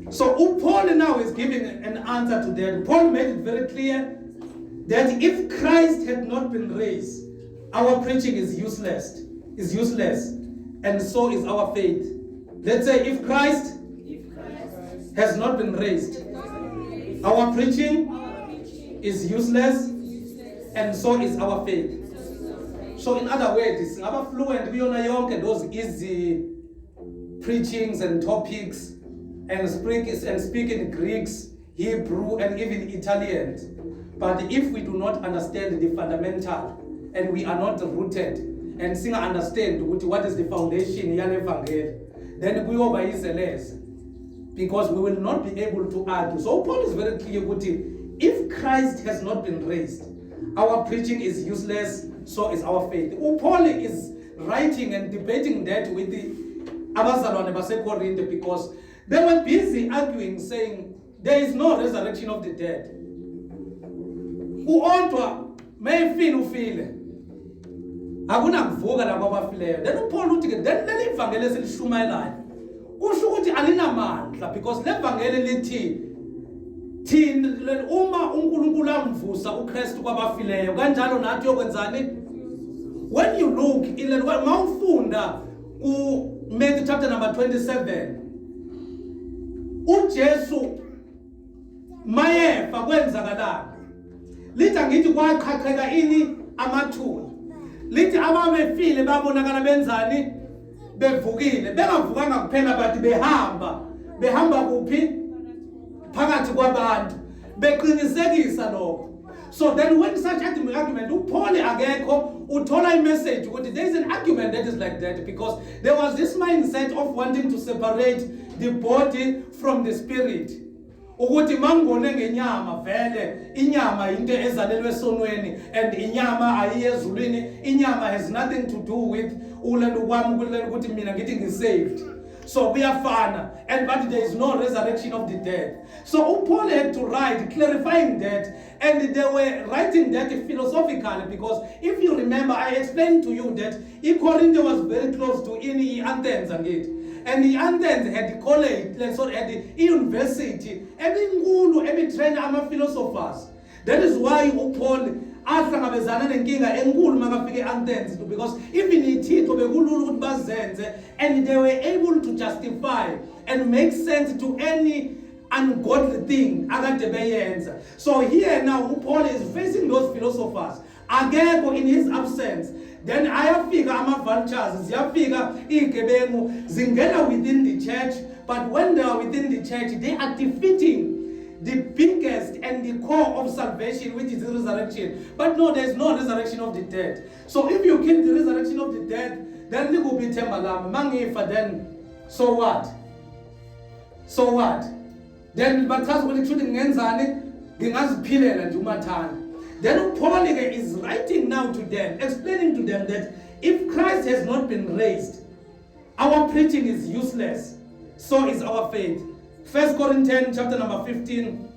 So Paul now is giving an answer to that. Paul made it very clear that if Christ had not been raised, our preaching is useless, and so is our faith. Let's say, if Christ has not been raised, our preaching is useless, and so is our faith. So in other words, our fluent kuyona yonke those easy preachings and topics and speaking Greeks, Hebrew, and even Italian. But if we do not understand the fundamental and we are not rooted and understand what is the foundation yale evangeli, then we over less, because we will not be able to argue. So Paul is very clear, if Christ has not been raised, our preaching is useless, so is our faith. Paul is writing and debating that with the abazalwane baseKorinte, because they were busy arguing, saying there is no resurrection of the dead. Uodwa mayifile ufile akunakuvuka labo abafileyo. Then uPaul uthi ke then leli ivangeli esilishumayelayo kusho ukuthi alinamandla, because le vangeli lithi thini uma uNkulunkulu amvusa uKristu kwabafileyo kanjalo nathi yokwenzani. When you look in mawufunda ku Matthew chapter number 27, uJesu mayefa kwenzakalani? Lithi angithi kwaqhaqheka ini amathuna. Lithi ababefile babonakala benzani? Bevukile. Bengavukanga kuphela bathi behamba kuphi? Phakathi kwabantu. Beqinisekisa lokho. So then when such argument, uPaul akekho uthola message ukuthi there is an argument that is like that, because there was this mindset of wanting to separate the body from the spirit. Ukuthi mangone ngenyama vele inyama into ezalelwe sonweni and inyama ayiyezulwini, inyama has nothing to do with ulendo kwami ukuthi mina ngithi ngisaved. So we are fana, and but there is no resurrection of the dead. So Paul had to write clarifying that, and they were writing that philosophically, because if you remember, I explained to you that Corinth was very close to Athens and the Athens had college, had the university, every trained philosophers. That is why Paul ahlangabezana nenkinga enkulu makafike Athens, because even ithixo bekulula ukuthi bazenze, and they were able to justify and make sense to any ungodly thing akade beyenza. So here now Paul is facing those philosophers akekho in his absence. Then ayafika ama-vultures, ziyafika igebengu zingena within the church, but when they are within the church they are defeating the biggest and the core of salvation, which is the resurrection. But no, there is no resurrection of the dead. So if you kill the resurrection of the dead, then there will be tembalam mangifa. Then so what? So what? Then because when shooting ngenzani ngingaziphilela nje umathana. Then Paul is writing now to them, explaining to them that if Christ has not been raised, our preaching is useless. So is our faith. 1 Corinthians chapter number 15,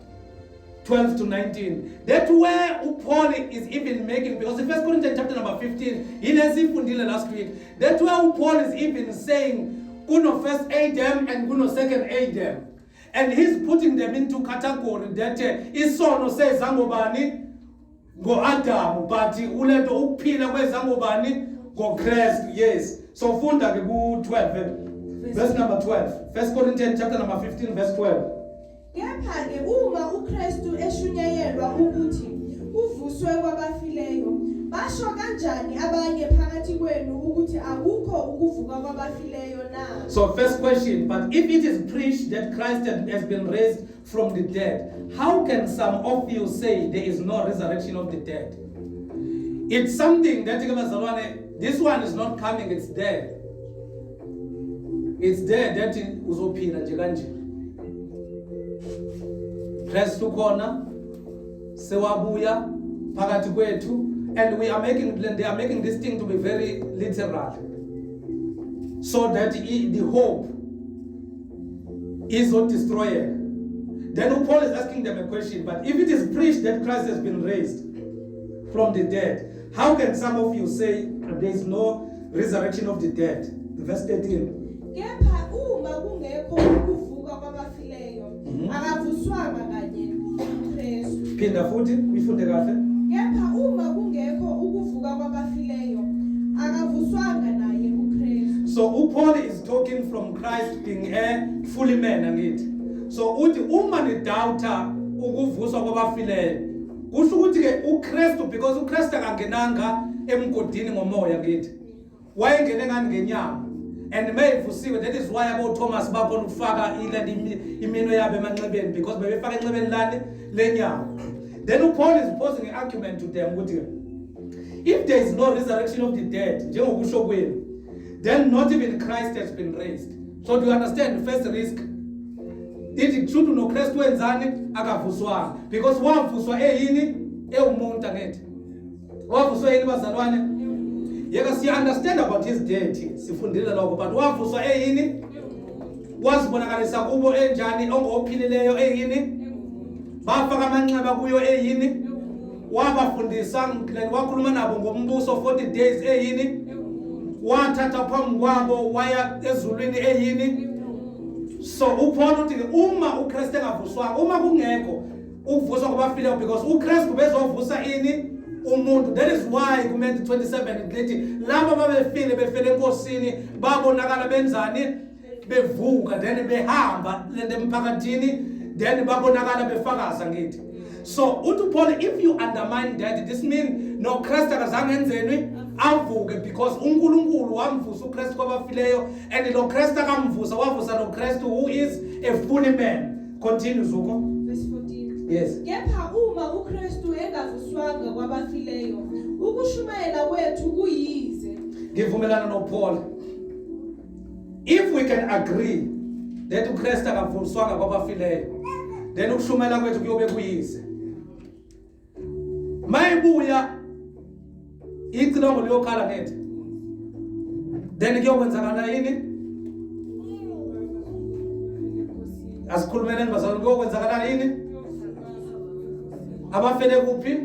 12 to 19. That's where Paul is even making, because in 1 Corinthians chapter number 15, he fundile last week. That's where Paul is even saying, kuno first Adam and kuno second Adam. And he's putting them into category that isono says zangobani go Adam, but ulento ukuphila kwezangobani go Christ. Yes. So funda ke ku 12. Verse number 12. 1 Corinthians chapter number 15 verse 12. Kepha-ke uma uKristu eshunyayelwa ukuthi uvuswe kwabafileyo, basho kanjani abanye phakathi kwenu ukuthi akukho ukuvuka kwabafileyo na? So first question, but if it is preached that Christ has been raised from the dead, how can some of you say there is no resurrection of the dead? It's something that this one is not coming, it's dead. It's there that uzophila nje kanje. Kristu khona sewabuya phakathi kwethu, and they are making this thing to be very literal, so that the hope is not destroyed. Then Paul is asking them a question, but if it is preached that Christ has been raised from the dead, how can some of you say there is no resurrection of the dead? Verse 13. Kepha uma kungekho ukuvuka kwabafileyo akavuswanga kanye uKristu. Phinda futhi uyifunde kahle. Kepha uma kungekho ukuvuka kwabafileyo akavuswanga naye uKristu. So Paul is talking from Christ being a fully man angithi. So uthi uma nidoubt ukuvuswa kwabafileyo, kusho ukuthi ke uKristu, because uKristu akangenanga emgodini ngomoya ngithi, wayengene ngani ngenyama. And mayivusiwe, that is why abo Thomas bakhona ukufaka imino yabo emanxebeni, because bebefaka enxebeni lani lenyama. Then Paul is posing an argument to them ukuthi if there is no resurrection of the dead, njengokusho kwenu, then not even Christ has been raised. So do you understand the first risk? Ithi kushuthi noKristu wenzani akavuswanga, because wavuswa eyini ewumuntu angithi. Wavuswa yini bazalwane? Yeka siya understand about his deity, sifundile lokho, but wavuswa eyini? Wazibonakalisa kubo enjani ongophilileyo eyini? Bafaka amanxeba kuyo eyini? Wabafundisa wakhuluma nabo ngombuso 40 days eyini? Wathatha phambi kwabo waya ezulwini eyini? So uPaul uthi uma uKristu engavuswanga, uma kungekho ukuvuswa kwabafileyo, because uKristu bezovusa ini umuntu. That is why kuMatthew 27 lithi labo babefile befele enkosini babonakala benzani bevuka, then behamba emphakathini, then babonakala befakaza ngithi. So uthi Paul, if you undermine that, this means no Christ akazange enzeni avuke, because uNkulunkulu wamvusa uKristu kwabafileyo, and lo Kristu akamvusa wavusa lo Kristu who is a fully man. Continue Zuko. Verse 14. Yes. Kepha uma uma uKristu engavuswanga kwabafileyo ukushumayela kwethu kuyize. Ngivumelana noPaul. If we can agree that uKristu akavuswanga kwabafileyo, then ukushumayela kwethu kuyobe kuyize. Mayibuya icilongo liyokhala ngethe, then kuyokwenzakala yini? Asikhulumeleni bazalwane, kuyokwenzakala yini? Abafele kuphi?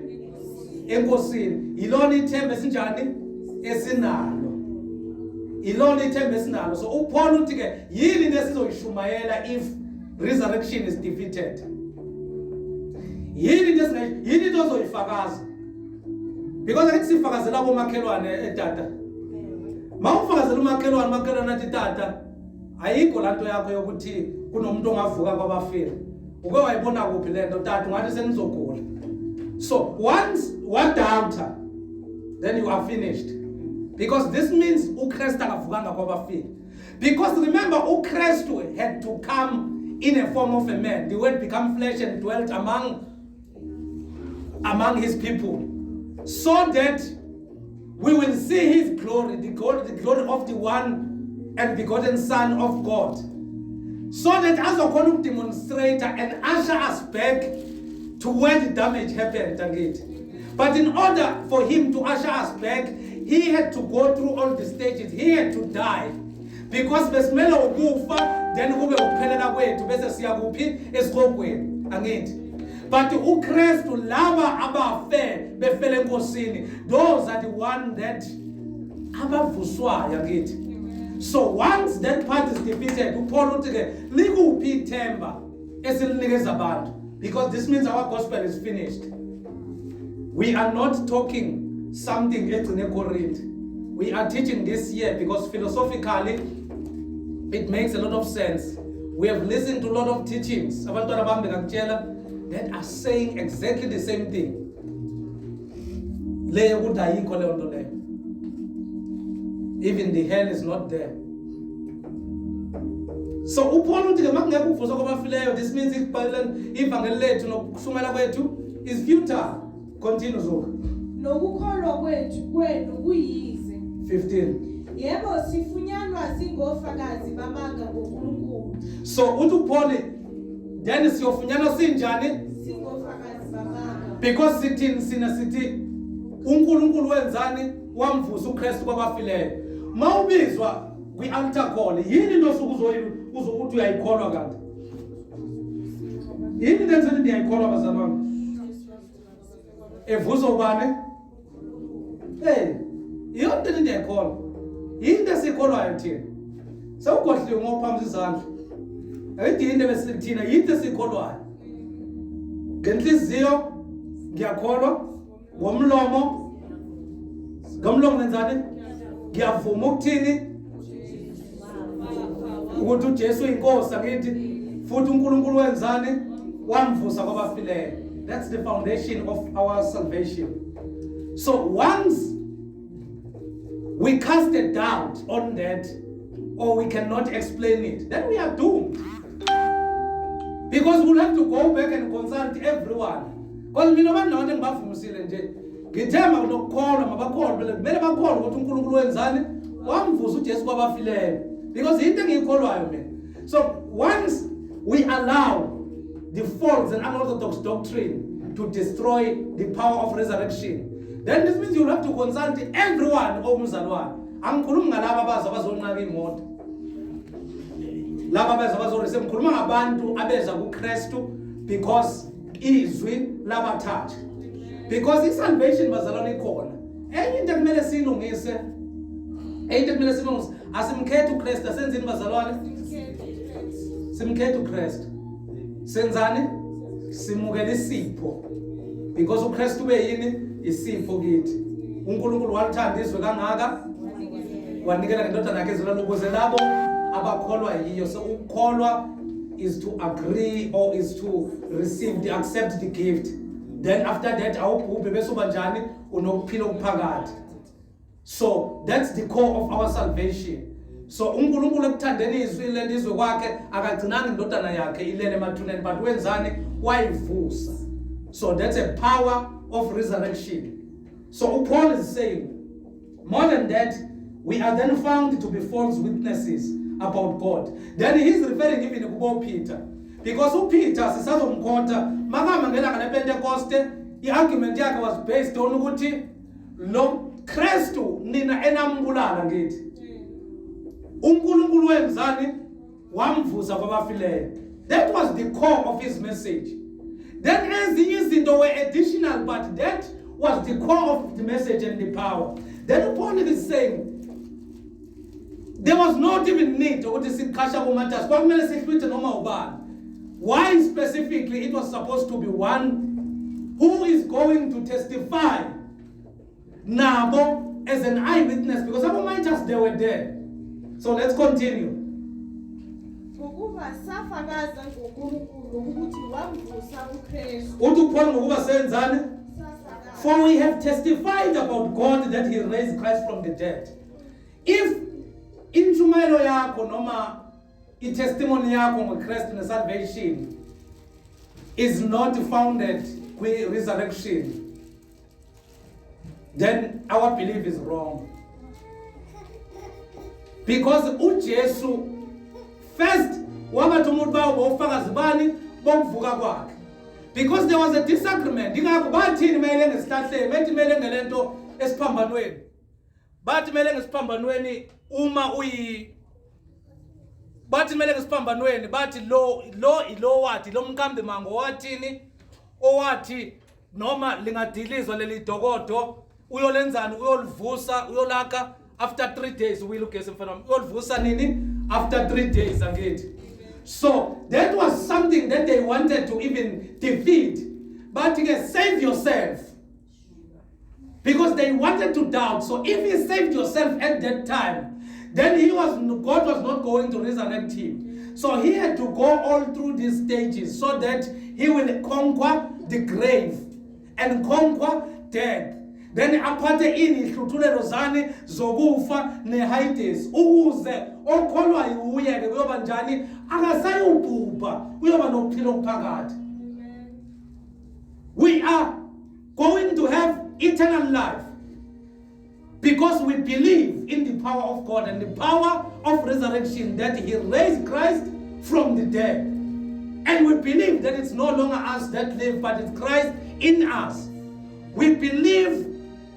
Enkosini. Yilona ithemba esinjani esinalo. Yilona ithemba esinalo. So uPaul uthi ke yini into esizoyishumayela if resurrection is defeated? Yini into ozoyifakaza? Because akithi sifakazela abomakhelwane etata. Mawufakazela umakhelwane athi tata, ayikho lanto yakho yokuthi kunomuntu ongavuka kwabafile. Uke wayibona kuphi lento tata ungathi senizogula. So once one doubter, then you are finished. Because this means uKristu akavukanga kwabafile. Because remember, uKristu had to come in a form of a man. The word became flesh and dwelt among his people, so that we will see his glory, the glory of the one and begotten Son of God. So that as a kind of demonstrator and usher us back to where the damage happened again. But in order for him to usher us back, he had to go through all the stages. He had to die. Because besimele ukufa, then kube ukuphelela kwethu bese siya kuphi esiqokweni. Angithi. But uKristu laba abafe befele enkosini, those are the one that abavuswayo angithi. So once that part is defeated, uPaul uthi ke likuphi ithemba esilinikeza abantu, because this means our gospel is finished. We are not talking something egcine Corinth. We are teaching this year because philosophically it makes a lot of sense. We have listened to a lot of teachings abantwana bami ngakutshela that are saying exactly the same thing. Leyo ukuthi ayikho leyo nto leyo. Even the hell is not there. So uPaul uthi ke makungekho ukuvuswa kwabafileyo, this means ivangeli lethu nokushumayela kwethu is futile. Continue Zoka. Nokukholwa kwenu kuyize. 15. Yebo sifunyanwa singofakazi bamanga ngoNkulunkulu. So uthi uPaul then siyofunyanwa sinjani? Singofakazi bamanga. Because sithi uNkulunkulu wenzani? Wamvusa uKristu kwabafileyo. Mawubizwa kwi-altar call, yini into uzokuthi uyayikholwa kanti? Yini into enzelwe ndiyayikholwa bazalwane? Evuso ubani? Yonke into ndiyayikholwa. Into esikholwayo thina. Sawugodliwe ngophamisa izandla. Ayithi into besithina into esikholwayo. Ngenhliziyo ngiyakholwa, ngomlomo ngenzani? Ngiyavuma ukuthini? Ukuthi uJesu inkosi angithi futhi uNkulunkulu wenzani? Wamvusa kwabafileyo. That's the foundation of our salvation. So once we cast a doubt on that, or we cannot explain it, then we are doomed. Because we'll have to go back and consult everyone. Because mina abantu engibavumisile nje, ngithemba ukukholwa mabakholwe, kumele bakholwe ukuthi uNkulunkulu wenzani? Wamvusa uJesu kwabafileyo. Because into engiyikholwayo mina. So once we allow the false and unorthodox doctrine to destroy the power of resurrection, then this means you'll have to consult everyone omzalwane. Angikhulumi ngalabo abazonqaka imoto. Laba abazorese ngikhuluma ngabantu abeza kuKristu because izwi labathatha. Because isalvation bazalwane ikhona. Enye into kumele silungise. Asimkhethe uKristu, asenzeni bazalwane? Simkhethe uKristu. Senzani? Simukela isipho. Because uKristu yini? Isipho kithi. uNkulunkulu walithanda izwe kangaka wanikela ngendodana yakhe ezolalo ukuze labo abakholwa yiyo. So ukholwa is to agree or is to accept the gift. Then after that awubhubhe bese uba njani? Unokuphila okuphakathi. So that's the core of our salvation. So uNkulunkulu ekuthandeni izwi lelizwe kwakhe akagcinanga indodana yakhe ilele emathuneni, but wenzani? Wayivusa. So that's a power of resurrection. So Paul is saying, more than that, we are then found to be false witnesses about God. Then he's referring even to Peter. Because Peter, sisazomkhotha, makama ngelanga lePentecoste, i-argument yakhe was based on ukuthi lo Kristu nina enambulala ngithi. uNkulunkulu wenzani wamvusa kwabafileyo. That was the core of his message. Then ezinye izinto were additional, but that was the core of the message and the power. Then Paul is saying, there was not even need ukuthi siqhasha kumatas. Kwakumele sihlwithe noma ubani. Why specifically it was supposed to be one who is going to testify nabo as an eyewitness, because abomatas they were there. So let's continue. Ukuba safakaza ngoNkulunkulu ukuthi wamvusa uKristu. Uthi Paul ngokuba senzani? Safakaza. For we have testified about God that he raised Christ from the dead. If intshumayelo yakho noma i-testimony yakho ngoChrist ne-salvation is not founded kwi-resurrection, then our belief is wrong. Because uJesu first wabathi umuntu bawo bofakazi bani bokuvuka kwakhe. Because there was a disagreement. Ingakho bathini mayele ngesihlahleni, bethi mayele ngelento esiphambanweni. Bathi mayele ngesiphambanweni uma bathi mayele ngesiphambanweni, bathi lo wathi lo mkambi mango wathini owathi noma lingadilizwa leli dokodo uyolenzani uyolivusa uyolaka after 3 days uyilugesa mfana uyolivusa nini after 3 days angithi. So that was something that they wanted to even defeat, but save yourself, because they wanted to doubt. So if you saved yourself at that time, then God was not going to resurrect him. So he had to go all through these stages so that he will conquer the grave and conquer death. Then aphathe inihluthulelo zani zokufa neHades ukuze okholwa uye ke kuyoba njani akasayubhubha uyoba nokuphila okuphakathi. We are going to have eternal life because we believe in the power of God and the power of resurrection, that he raised Christ from the dead. And we believe that it's no longer us that live, but it's Christ in us. We believe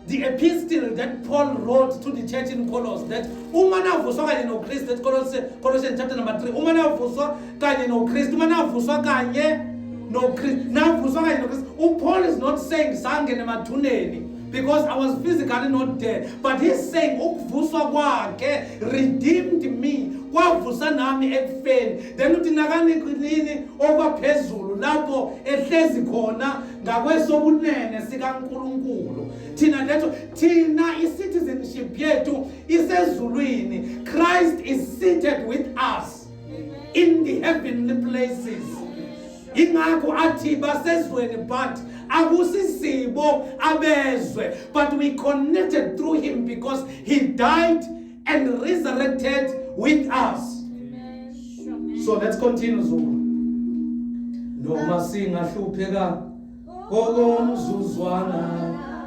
the epistle that Paul wrote to the church in Colossus, that umana vuswa kanye no Christ, that Colossians chapter number 3, umana vuswa kanye no Christ, umana vuswa kanye no Christ, na vuswa kanye no Christ. Paul is not saying sange nemathuneni because I was physically not there, but he's saying ukuvuswa kwakhe redeemed me, kwavusa nami ekufeni. Then uthi nakanini okwaphezulu lapho ehlezi khona ngakwesobunene sikaNkulunkulu. Tina i-citizenship yethu isezulwini. Christ is seated with us in the heavenly places. Ingakho athi basezweni, but akusisibo abezwe, but we connected through him because he died and resurrected with us. So let's continue, Zulu. Noma singahlupheka okomzuzwana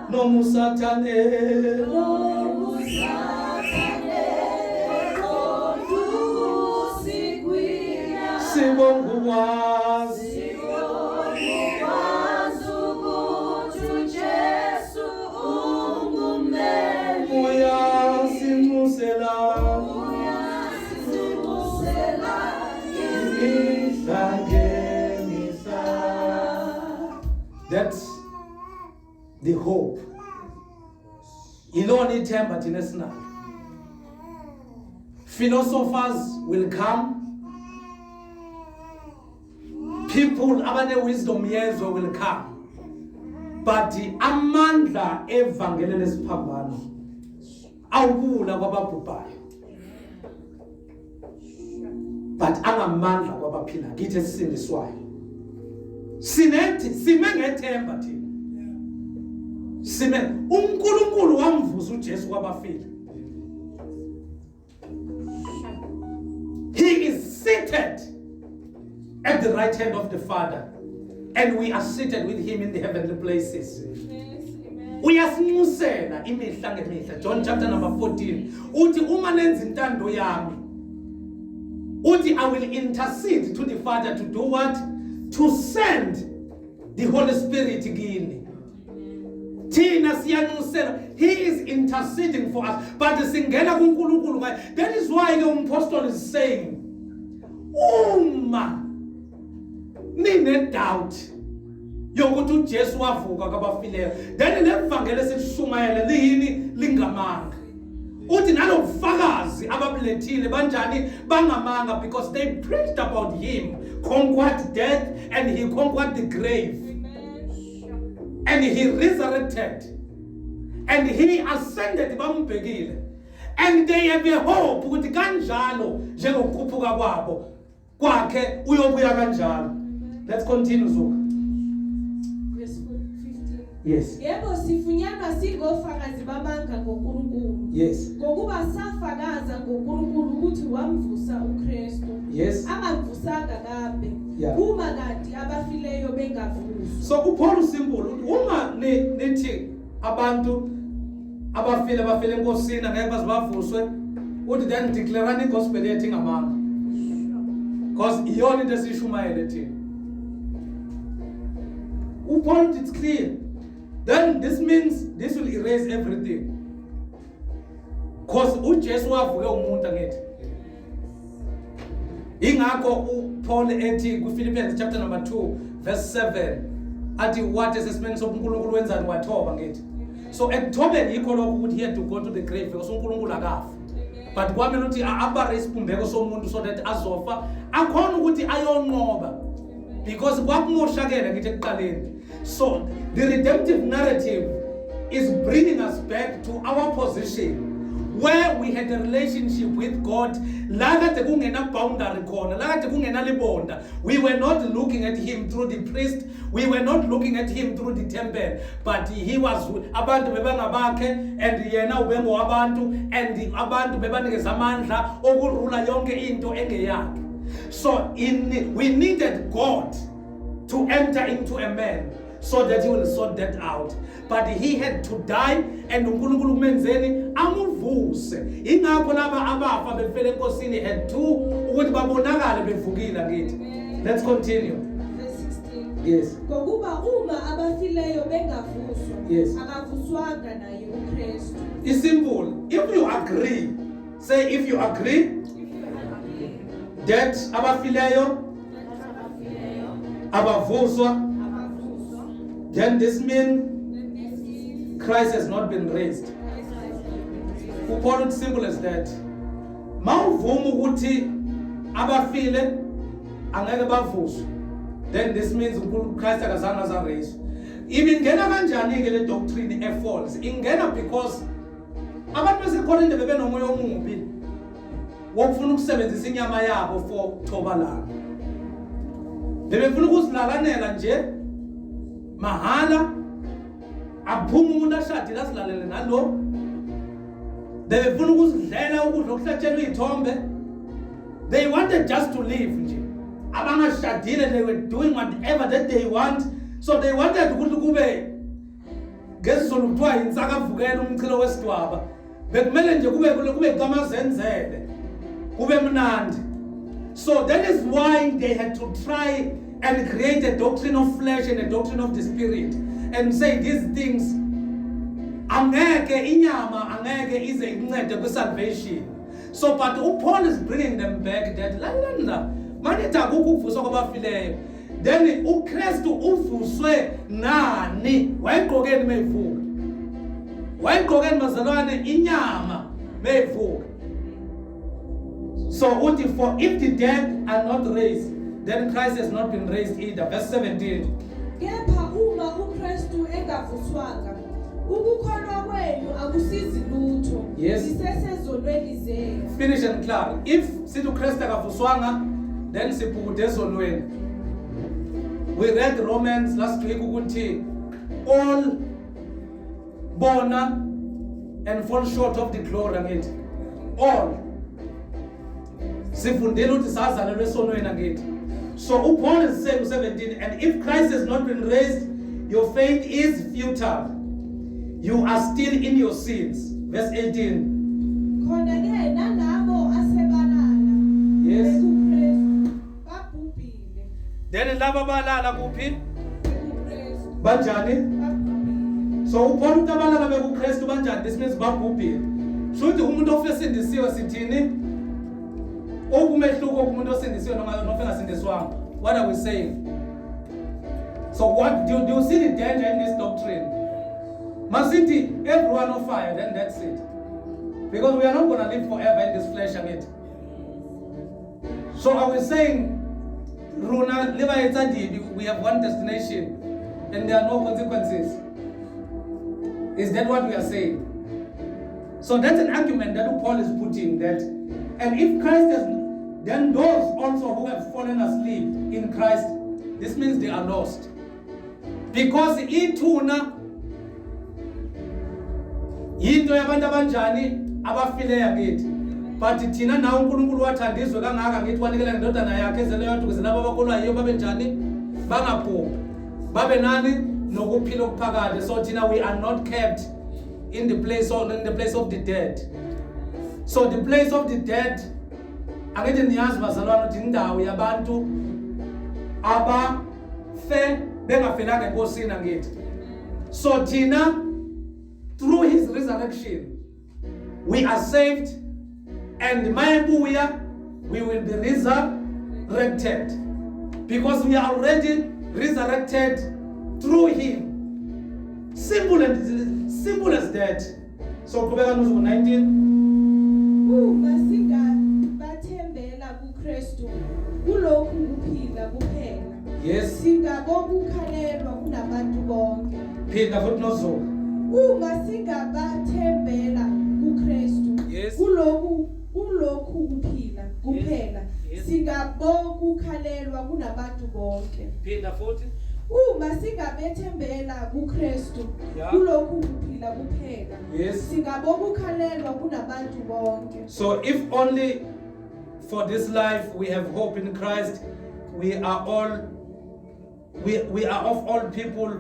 noma usathane sibonga ukwazi that's the hope. Ilona ithemba thina sinalo. Philosophers will come. People abane wisdom yezwe will come. But amandla evangeli lesiphambano awubula kwababhubhayo. But angamandla kwabaphilayo kithi esindiswayo. Sime ngethemba thina. Sime uNkulunkulu wamvusa uJesu kwabafile. He is seated at the right hand of the Father. and we are seated with him in the heavenly places. Uyasinyusela imihla ngemihla. John chapter number 14. Uthi uma nenza intando yami. Uthi I will intercede to the Father to do what? To send the Holy Spirit kini. Thina siyanusela. He is interceding for us. But singena kuNkulunkulu. That is why the apostle is saying, uma nine doubt yokuthi uJesu wavuka kwabafileyo, then levangeli esishumayela liyini lingamanga. Uthi nalobufakazi ababulethile banjani bangamanga, because they preached about him, conquered death, and he conquered the grave. And he resurrected. And he ascended bambhekile. And they have a hope ukuthi kanjalo njengokukhuphuka kwabo kwakhe uyobuya kanjalo. Let's continue, Zuka. Verse 15. Yes. Yebo sifunyanwa singofakazi bamanga ngoNkulunkulu. Yes. Ngokuba safakaza ngoNkulunkulu ukuthi wamvusa uKristu. Yes. Amavusanga kambe. Yeah. Uma kanti abafileyo bengavuswa. So uPaul simple uma nithi abantu abafile enkosini ngeke bazibavuswe, uthi then declare the gospel yethi ngamanga. Because iyona into esishumayele thina. Upaul, it's clear. Then this means this will erase everything. Because uJesu wavuke umuntu angithi. Ingakho uPaul ethi kuPhilippians chapter number 2 verse 7 athi what is this man sokuNkulunkulu wenzani wathoba ngithi. So ekuthobeni yikho lokho ukuthi he had to go to the grave because uNkulunkulu akafa. But kwamele ukuthi apare isibumbeko somuntu so that azofa akhona ukuthi ayonqoba, because kwakumoshakela ngithi ekuqaleni. So the redemptive narrative is bringing us back to our position where we had a relationship with God. La kade kungena boundary khona, la kade kungena libonda. We were not looking at him through the priest, we were not looking at him through the temple, but he was abantu bebangabakhe and yena ubengo wabantu, and abantu bebanikeza amandla okurula yonke into engeyakhe. So we needed God to enter into a man so that he will sort that out. But he had to die, and uNkulunkulu kumenzeni amuvuse. Ingakho laba abafa befele enkosini had to ukuthi babonakale bevukile ngithi. Let's continue. Verse 16. Yes. Ngokuba uma abafileyo bengavuswa, Yes. akavuswanga naye uKristu. It's simple. If you agree, say if you agree that abafileyo abavuswa, then this means Christ has not been raised. Paul, it's simple as that. Mawuvumu ukuthi abafile angeke bavuswe, then this means Christ akazange azaraise. Ingena kanjani ke le doctrine e-false? Ingena because abantu beseKorinte bebenomoya omubi wokufuna ukusebenzisa inyama yabo for thobalana. Bebefuna ukuzilakanela nje mahala, aphuma umuntu ashadile asilalele nalo. Bebefuna ukuzidlela ukudla okuhlatshelwe izithombe. They wanted just to live nje. Abangashadile, they were doing whatever that they want. So they wanted ukuthi kube ngesizolo kuthiwa insakavukela umchilo wesidwaba. Bekumele nje kube kamazenzele. Kube mnandi. So that is why they had to try and create a doctrine of flesh and a doctrine of the spirit, and say these things angeke inyama angeke ize incede kwi-salvation. So but Paul is bringing them back that la manithi akukho ukuvuswa kwabafileyo, then uKristu uvuswe nani? Wayigqokeni meyivuka? Wayigqokeni bazalwane inyama meyivuka? So uthi, for if the dead are not raised, then Christ has not been raised either. Verse 17. Kepha uma uKristu engavuswanga, ukukholwa kwenu akusizi lutho. Yes. Sisesezonweni zenu. Finish and clear. If sithi uKristu akavuswanga, then sibhukude ezonweni. We read Romans last week ukuthi all bona and fall short of the glory ngithi. All. Sifundile ukuthi sazalelwe esonweni angithi. So Paul is saying 17, and if Christ has not been raised, your faith is futile. You are still in your sins. Verse 18. Khona ke nalabo asebalala Yes. kuKristu babhubhile. Then laba balala kuphi? kuKristu Banjani? babhubhile. So Paul utabalala bekuKristu banjani? This means babhubhile. Shuthi umuntu ofesindisiwe sithini? Okumehluko kumuntu osindisiwe noma nofengasindiswanga. What are we saying? So what do you see the danger in this doctrine? Masiti, everyone on fire, then that's it. Because we are not going to live forever in this flesh and it. So are we saying, Runa, we have one destination and there are no consequences? Is that what we are saying? So that's an argument that Paul is putting that, and if Christ has, then those also who have fallen asleep in Christ, this means they are lost. Because ituna yinto yabantu abanjani abafileyo ngithi, but thina nawo uNkulunkulu wathandizwe kangaka ngithi wanikela indodana yakhe ezeleyo ukuze labo abakholwayo babe njani, bangaphuphi, babe nani nokuphila okuphakade. So thina we are not kept in the place of the dead. So the place of the dead, angithi niyazi bazalwane ukuthi indawo yabantu abafe bengafelanga enkosini ngithi. So thina through his resurrection we are saved, and mayebuya we will be resurrected because we are already resurrected through him. Simple as that. So qhubeka nozuku 19. Uma singabathembela kuKristu kulokhu kuphila kuphela. Yes. Singabokukhalelwa kunabantu bonke. Phinda futhi nozuku. Uma singabathembela kuKristu Yes. kulokhu kuphila kuphela. Yes. Singabokukhalelwa kunabantu bonke. Phinda futhi. Uma singabethembela kuKristu Yeah. kulokhu kuphila kuphela. Yes. Singabokukhalelwa kunabantu bonke. So if only for this life we have hope in Christ, we are of all people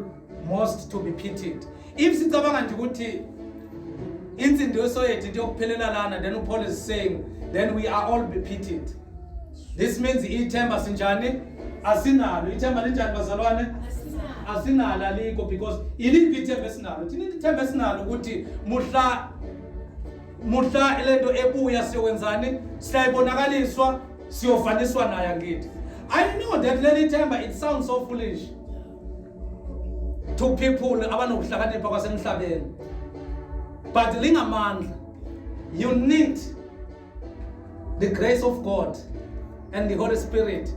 most to be pitied. If sicabanga nje ukuthi insindiso yethu into yokuphelela lana, then Paul is saying then we are all be pitied. This means ithemba sinjani asinalo. Ithemba linjani bazalwane? Asinalo aliko, because iliphi ithemba esinalo? Thina ithemba esinalo ukuthi muhla lento ebuya siyokwenzani, siyayibonakaliswa, siyofaniswa naye ngithi. I know that leli themba, it sounds so foolish to people abanokuhlakanipha kwasemhlabeni, but lingamandla. You need the grace of God and the Holy Spirit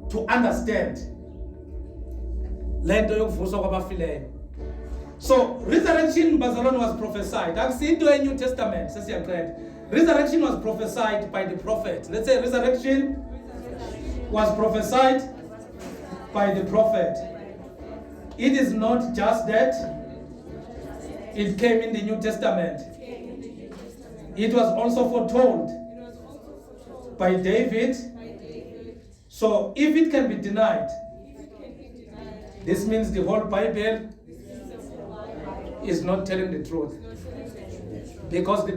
to understand lento yokuvuswa kwabafileyo. So resurrection bazalwane was prophesied. I've seen to a New Testament. Resurrection was prophesied by the prophet. Let's say resurrection was prophesied by the prophet. It is not just that it came in the New Testament. It was also foretold by David. So if it can be denied, this means the whole Bible is not telling the truth. Because the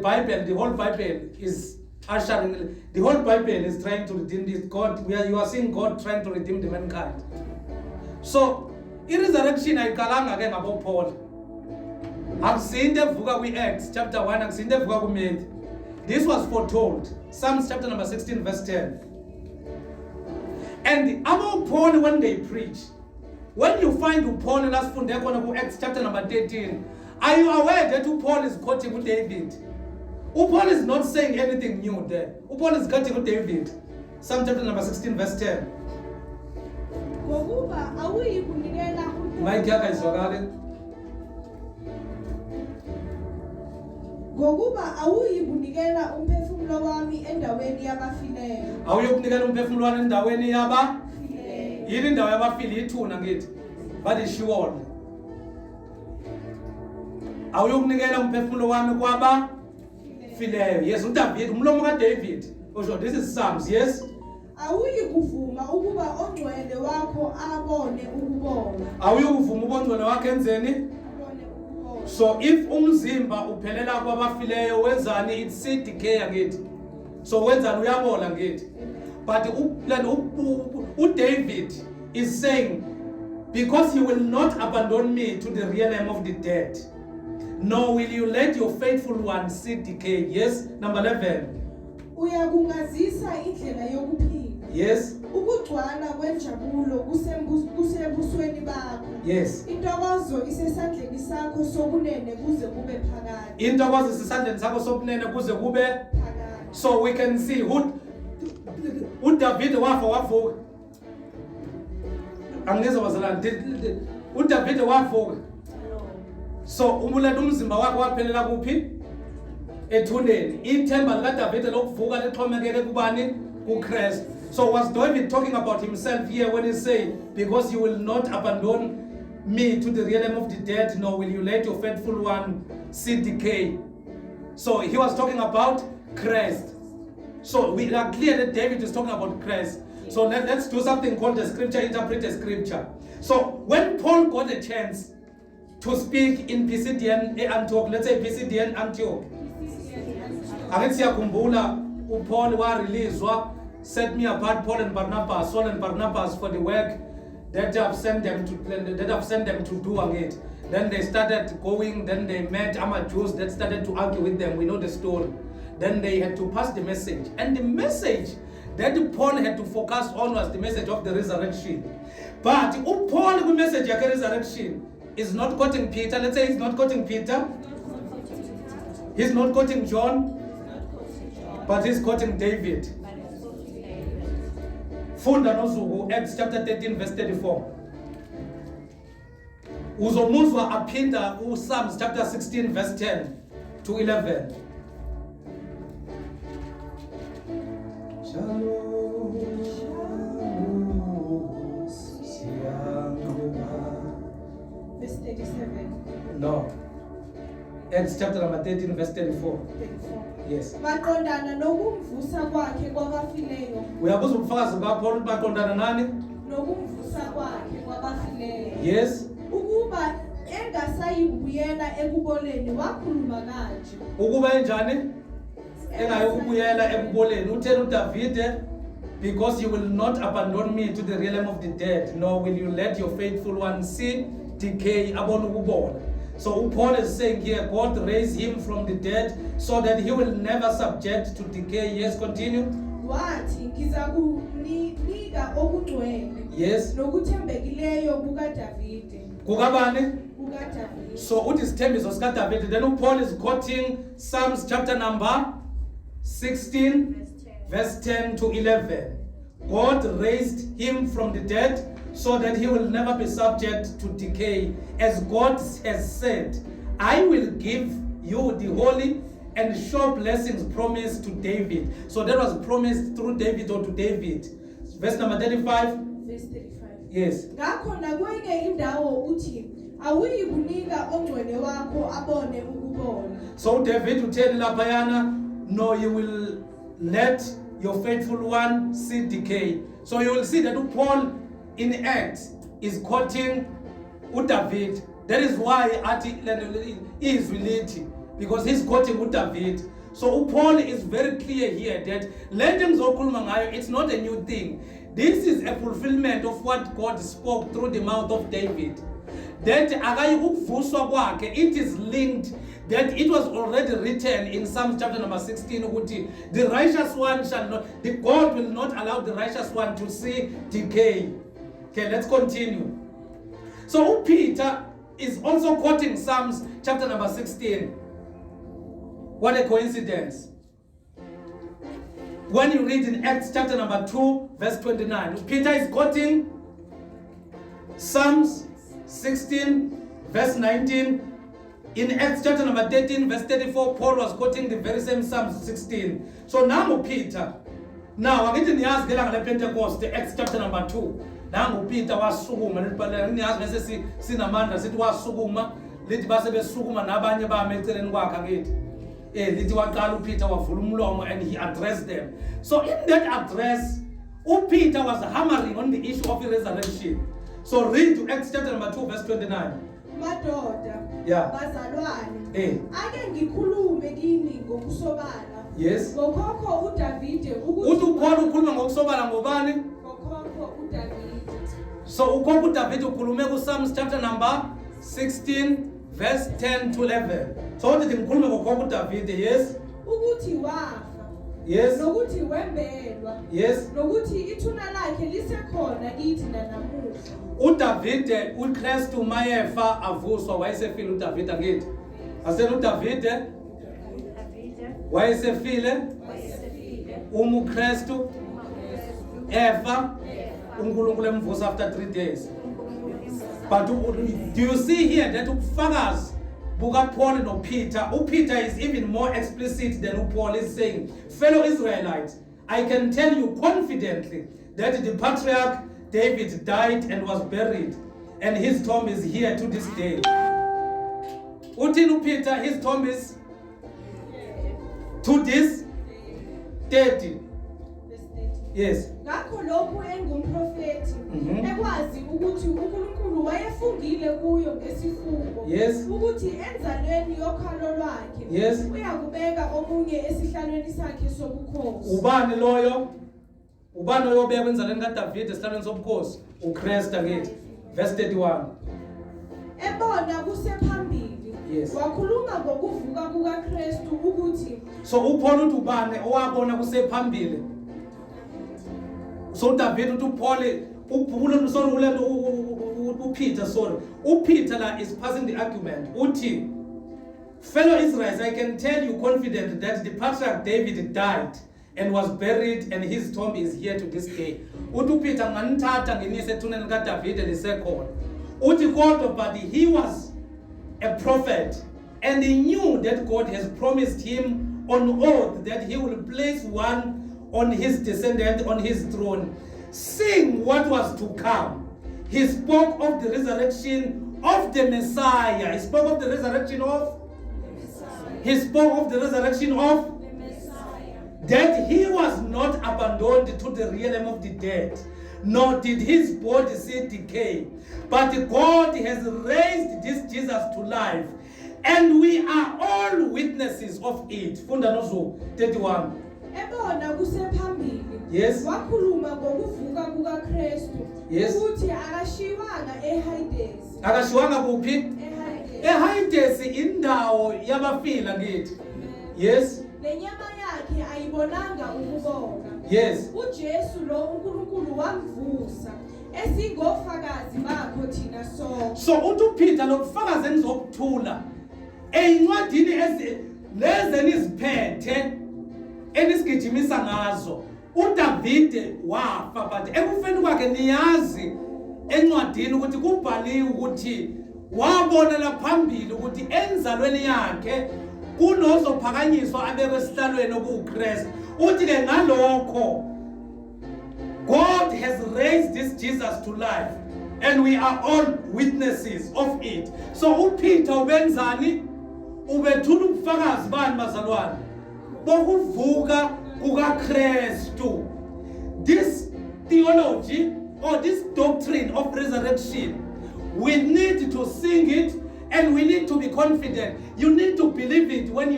whole Bible is ushering, the whole Bible is trying to redeem this God. You are seeing God trying to redeem the mankind. So, in resurrection, I kalanga again about Paul. I've seen the Vuga we Acts chapter 1, I've seen the Vuga we made. This was foretold. Psalms chapter number 16, verse 10. And about Paul when they preach, when you find Paul in Acts chapter number 13, are you aware that Paul is quoting with David? Paul is not saying anything new there. Paul is quoting with David. Psalm chapter number 16, verse 10. Ngokuba awuyikunikela umphefumulo wami endaweni yabafileyo. Awuyikunikela umphefumulo wami endaweni yabafileyo. Yini indawo yabafileyo ithuna ngithi? Bali Sheol. Awuyikunikela umphefumulo wami kwabafileyo. Yes, uDavid, umlomo kaDavid Oh, so this is Psalms, yes? Awuyi kuvuma ukuba ongcwele wakho abone ukubona. Awuyukuvuma ubongcwele wakhe enzeni? Abone ukubona. So if umzimba uphelela kwabafileyo wenzani, it's seed decay ngathi. So wenzani uyabola ngathi. But David is saying, because you will not abandon me to the realm of the dead, nor will you let your faithful one see decay. Yes, number 11. Uyakungazisa indlela yokuphila. Yes. Ukugcwala kwenjabulo kusebusweni bakho. Yes. Intokozo isesandleni sakho sokunene kuze kube phakade. Intokozo isesandleni sakho sokunene kuze kube Phakade. So we can see who David wavuka. Angizwa wazalana. David wavuka. So umulanda umzimba wakhe waphelela kuphi? Ethuneni. Ithemba lika David lokuvuka lixhomekeke kubani? KuChrist. So was David talking about himself here when he say, because you will not abandon me to the realm of the dead, nor will you let your faithful one see decay. So he was talking about Christ. So we are clear that David is talking about Christ. So let's do something called the scripture, interpret the scripture. So when Paul got a chance to speak in Pisidian Antioch, let's say Pisidian Antioch, Kumbula, Paul was released, set me apart, Paul and Barnabas, Saul and Barnabas, for the work that I've sent them to do again. Then they started going, then they met Jews that started to argue with them. We know the story. Then they had to pass the message. And the message that Paul had to focus on was the message of the resurrection. But Paul, the message of the resurrection, is not quoting Peter. Let's say he's not quoting Peter. He's not quoting John. But he's quoting David. Funda nozuku, Acts chapter 13 verse 34. Uzomuzwa apinda Psalms chapter 16 verse 10 to 11. Verse 37. No. Acts chapter number 13 verse 34. 34. Yes. Baqondana nokumvusa kwakhe kwabafileyo. Uyabuza ubufakazi kaPaul baqondana nani? Nokumvusa kwakhe kwabafileyo. Yes. Ukuba engasayibuyela ekuboleni wakhuluma kanje. Ukuba enjani? Engayokubuyela ekuboleni. Uthena uDavide, because you will not abandon me to the realm of the dead, nor will you let your faithful one see decay abone ukubola. So Paul is saying here, God raised him from the dead so that he will never subject to decay. Yes, continue. Wathi ngizakunika okungcwele. Yes. Nokuthembekileyo kukaDavide. Kukabani? KukaDavide. So uDisthembiso sikaDavide. Then Paul is quoting Psalms chapter number 16 verse 10 to 11. God raised him from the dead so that he will never be subject to decay. As God has said, I will give you the holy and sure blessings promised to David. So that was promised through David or to David. Verse number 35. Verse 35. Yes. Ngakho nakwenye indawo uthi awuyi kunika ongcwele wakho abone ukubona. So David utheni laphayana, no, you will let your faithful one see decay. So you will see that Paul in Acts is quoting David. That is why is related, because he's quoting David. So Paul is very clear here that it's not a new thing. This is a fulfillment of what God spoke through the mouth of David. That it is linked, that it was already written in Psalm chapter number 16. The righteous one shall not, the God will not allow the righteous one to see decay. Okay, let's continue. So Peter is also quoting Psalms chapter number 16. What a coincidence. When you read in Acts chapter number 2 verse 29, Peter is quoting Psalms 16 verse 19. In Acts chapter number 13 verse 34, Paul was quoting the very same Psalms 16. So now Peter, now I'm getting the Pentecost, the Acts chapter number 2. Now Peter was sukuma, sinamandla sithi wasukuma lithi base besukuma nabanye bame eceleni kwakhe akithi. lithi waqala uPeter wavula umlomo and he addressed them. So in that address, Peter was hammering on the issue of the resurrection. So read to Acts chapter number 2 verse 29. Madoda, Yeah. bazalwane, ake ngikhulume kini ngokusobala. Yes. Ngokhokho uDavide Uthi uPaul ukhuluma ngokusobala ngobani? Ngokhokho uDavide. So ukhokho uDavide ukhulume kuPsalms chapter number 16 verse 10 to 11. So uthi ngikhulume ngokhokho uDavide, yes? Ukuthi wafa. Yes. Nokuthi wembelwa. Yes. Nokuthi ithuna lakhe lisekhona kithi namuhla. uDavide uKristu mayefa avuswa wayesefile uDavide ngithi. Asena uDavide wayesefile uKristu efa uNkulunkulu emvusa after 3 days. But do you see here that ubufakazi buka Paul no Peter, Peter is even more explicit than Paul is saying, fellow Israelites, I can tell you confidently that the patriarch David died and was buried, and his tomb is here to this day. Utinu Peter, his tomb is to this 30. Yes. Ngakho lokhu engumprofeti ekwazi ukuthi uNkulunkulu wayefungile kuyo ngesifungo Yes. ukuthi enzalweni yokhalo lwakhe Yes. uyakubeka omunye esihlalweni sakhe sobukhosi. Ubani loyo? Ubani oyobeka enzalweni kaDavide esihlalweni sobukhosi? uKristu ngithi. Verse 31. Ebona kusephambili. Yes. Wakhuluma ngokuvuka kukaKristu ukuthi So uPaul uthi ubani owabona kusephambili? So David uthi Peter, sorry. Peter la is passing the argument. Uthi, fellow Israelites, I can tell you confidently that the patriarch David died and was buried, and his tomb is here to this day. Uthi Peter nganithatha nginise ethuneni kaDavide lisekhona. Uthi kodwa but he was a prophet and he knew that God has promised him on oath that he will place one on his descendant on his throne, seeing what was to come. He spoke of the resurrection of the Messiah. He spoke of the resurrection of He spoke of the resurrection of that he was not abandoned to the realm of the dead, nor did his body see decay, but God has raised this Jesus to life, and we are all witnesses of it. Funda nozo 31. Ebona kusephambili. Yes. Wakhuluma ngokuvuka kukaKristu. Yes. Ukuthi akashiwanga eHades. Akashiwanga kuphi? eHades indawo yabafila ngithi. Yes. Lenyama yakhe ayibonanga ukubonga. Yes. uJesu lo uNkulunkulu wamvusa esingofakazi bakho thina sonke. So uthi uPeter lokufakaza engizokuthula eincwadini lezi niziphethe enisigijimisa ngazo. uDavide wafa, but ekufeni kwakhe niyazi encwadini ukuthi kubhaliwe ukuthi wabona laphambili ukuthi enzalweni yakhe kunozophakanyiswa abekwe esihlalweni okuKristu. Uthi ke ngalokho God has raised this Jesus to life, and we are all witnesses of it. So uPeter ubenzani? Ubethula ubufakazi bani bazalwane? Bokuvuka kukaKristu. This theology or this doctrine of resurrection, we need to sing it and we need to be confident. You need to believe it when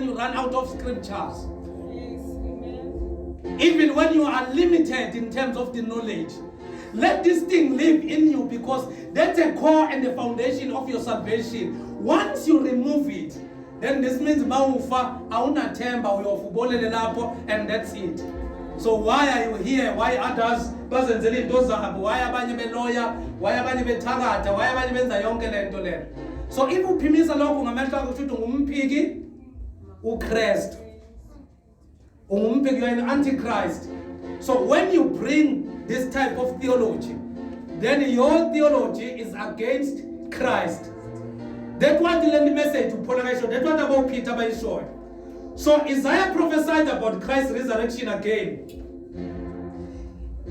you run out of scriptures. Yes, amen. Even when you are limited in terms of the knowledge. Let this thing live in you, because that's a core and the foundation of your salvation. Once you remove it, then this means mawufa awunathemba uyofubolele lapho, and that's it. So why are you here? Why others bazenzela into zabo? Why abanye beloya? Why abanye bethakatha? Why abanye benza yonke lento le? So if uphimisa lokho ngamehlo akho uthi ngumphiki uKristu. Ungumphiki, you are an antichrist. So when you bring this type of theology, then your theology is against Christ. That's what the message to polarization. That's what about Peter by short. So Isaiah prophesied about Christ's resurrection again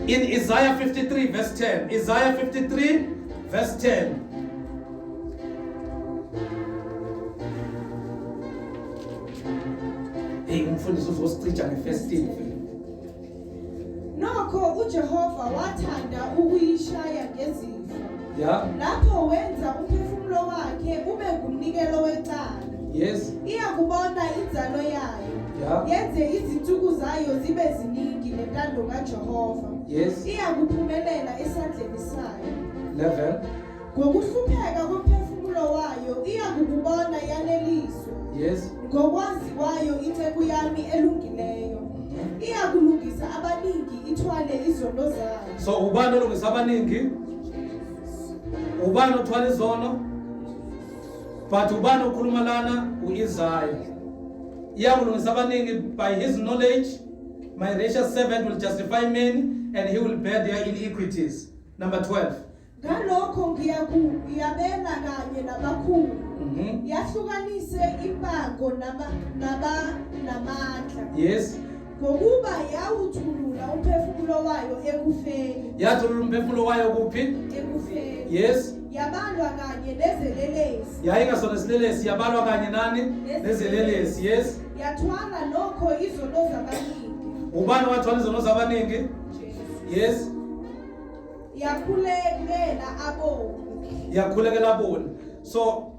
in Isaiah 53 verse 10. Isaiah 53 verse 10. mfundisi uzosicija nge-15. Nokho uJehova wathanda ukuyishaya ngezifo. Yeah. Lapho wenza umphefumulo wakhe ube ngumnikelo wecala. Yes. Iyakubona inzalo yayo. Yeah. Yenze izinsuku zayo zibe ziningi lentando kaJehova. Yes. Iyakuphumelela esandleni sayo. 11. Ngokuhlupheka komphefumulo wayo iyakubona yaneliswa. Yes. Ngokwazi kwayo inceku yami elungileyo. Iyakulungisa abaningi ithwale izono zayo. So ubani olungisa abaningi? Ubani othwala izono? But ubani okhuluma lana uIsaiah. Iyakulungisa abaningi by his knowledge. My righteous servant will justify many and he will bear their iniquities. Number 12. Ngalokho ngiyabela kanye nabakhulu. Yahlukanise impango namandla. Yes. Ngokuba yawuthulula umphefumulo wayo ekufeni. Yathulula umphefumulo wayo kuphi? Ekufeni. Yes. Yabalwa kanye nezelelesi. Yayingasona isilelesi, yabalwa kanye nani? Nezelelesi. Yes. Yathwala nokho izono zabaningi. Ubani wathwala izono zabaningi? Yes. Yakhulekela bona. So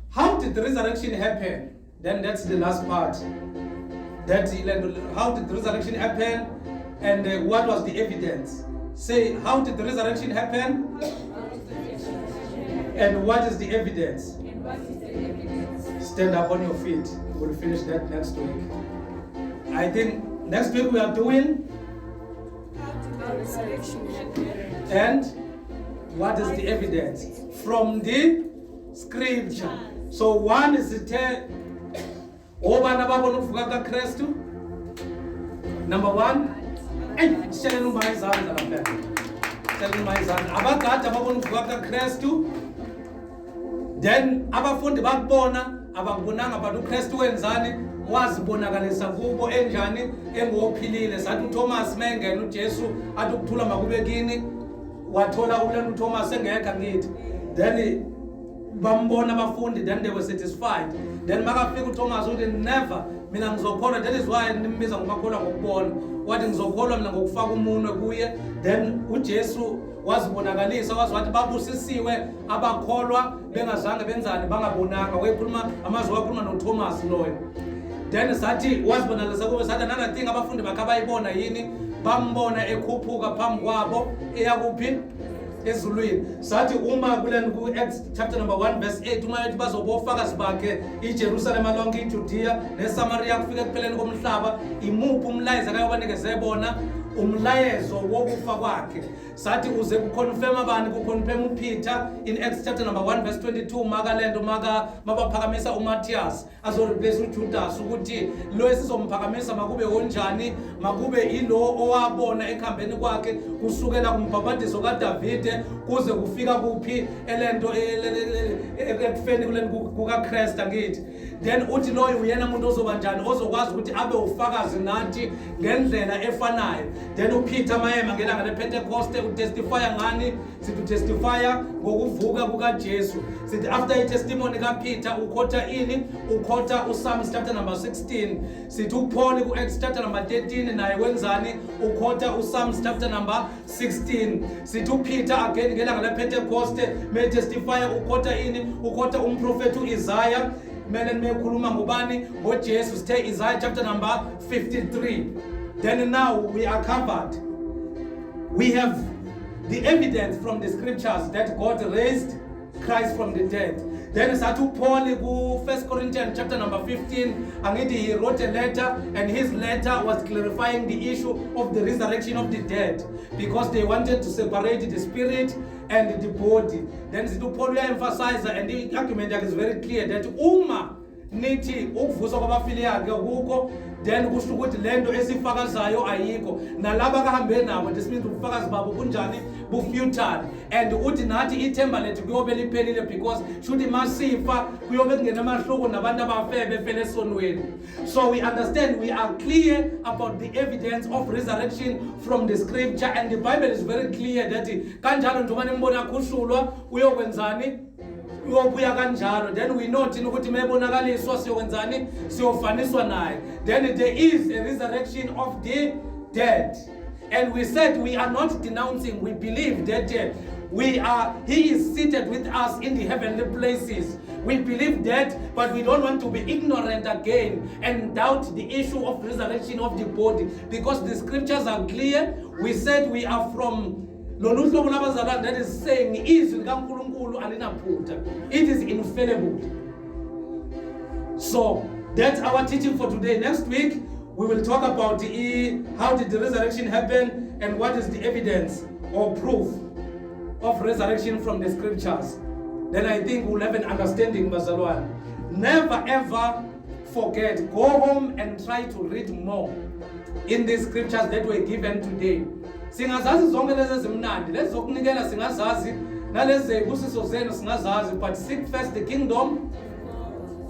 how did the resurrection happen? Then that's the last part. How did the resurrection happen? And what was the evidence? Say, how did the resurrection happen? And what is the evidence? Stand up on your feet. We'll finish that next week. I think next week we are doing. And what is the evidence? From the scripture. So one is the obana babona ukuvuka kaKristu. Number 1. Sheleni uma izandla lapha. Sheleni uma izandla. Abagada babona ukuvuka kaKristu. Then abafundi bakubona abakubonanga but uKristu wenzani? Wazibonakalisa kubo enjani engophilile. Sathi uThomas mengena uJesu athi ukuthula makube kini. Wathola ulana uThomas engekho ngithi. Then bambona abafundi, then they were satisfied. Then makafika uThomas uthi never mina ngizokholwa. That is why nimbiza ngomakholwa ngokubona. Wathi ngizokholwa mina ngokufaka umunwe kuye. Then uJesu wazibonakalisa wathi babusisiwe abakholwa bengazange benzani bangabonanga. Wayekhuluma amazwi wakhuluma noThomas loyo. Then sathi wazibonakalisa kube sathi another thing abafundi bakhe bayibona yini? Bambona ekhuphuka phambi kwabo eyakuphi? Ezulwini. Sathi uma kuleni ku-Acts chapter number 1 verse 8 uma yathi bazobofakazi bakhe iJerusalem lonke iJudea neSamaria kufike ekupheleni komhlaba, imuphi umlayezo akayobanikeze bona? Umlayezo wokufa kwakhe. Sathi uze kuconfirm abani? Kuconfirm uPeter in Acts chapter number 1 verse 22 makalento mabaphakamisa uMatthias azo replace uJudas ukuthi lo esizomuphakamisa makube onjani, makube ilo owabona ekhambeni kwakhe kusukela kumbhabhadiso kaDavide kuze kufika kuphi elento ekufeni kuleni kukaKristu ngithi. Then uthi loyo uyena umuntu ozoba njani ozokwazi ukuthi abe ufakazi nathi ngendlela efanayo. Then uPeter mayema ngelanga lePentecost utestifya ngani? Sithi utestifya ngokuvuka kukaJesu. Sithi after itestimony kaPeter ukhotha ini? Ukhotha uPsalms chapter number 16. Sithi uPaul kuActs chapter number 13 naye wenzani? Ukhotha uPsalms chapter number 16. Sithi uPeter again ngelanga lePentecost metestifya ukhotha ini? Ukhotha umprofeti uIsaiah. Mele nimekhuluma ngobani? ngoJesu. Sithe Isaiah chapter number 53. Then now we are covered. We have the evidence from the scriptures that God raised Christ from the dead. Then Satu Paul ku 1 Corinthians chapter number 15, and he wrote a letter, and his letter was clarifying the issue of the resurrection of the dead, because they wanted to separate the spirit and the body. Then Satu Paul emphasized, and the argument is very clear, that uma nithi ukuvuswa kwabafileyo yakhe ukho, then kusho ukuthi lento esifakazayo ayikho, nalaba kahambe nabo this means ubufakazi babo bunjani bufutile, and uthi nathi ithemba lethu kuyobe liphelile, because shuthi masifa kuyobe kungena amahluko nabantu abafe befele esonweni. So we understand, we are clear about the evidence of resurrection from the scripture, and the Bible is very clear that kanjalo njengoba nimbona khushulwa uyokwenzani uyobuya kanjalo, then we know thina ukuthi mayibonakaliswa siyokwenzani, siyofaniswa naye. Then there is a resurrection of the dead. And we said we are not denouncing, we believe that he is seated with us in the heavenly places. We believe that, but we don't want to be ignorant again and doubt the issue of resurrection of the body, because the scriptures are clear. We said we are from lolu hlobo labazalwane that is saying izwi likaNkulunkulu alinaphutha. It is infallible. So that's our teaching for today. Next week we will talk about how did the resurrection happen and what is the evidence or proof of resurrection from the scriptures. Then I think we'll have an understanding, bazalwane. Never ever forget. Go home and try to read more in the scriptures that were given today. Singazazi zonke lezi ezimnandi, lezi zokunikela singazazi, nalezi zeyibusiso zenu singazazi, but seek first the kingdom,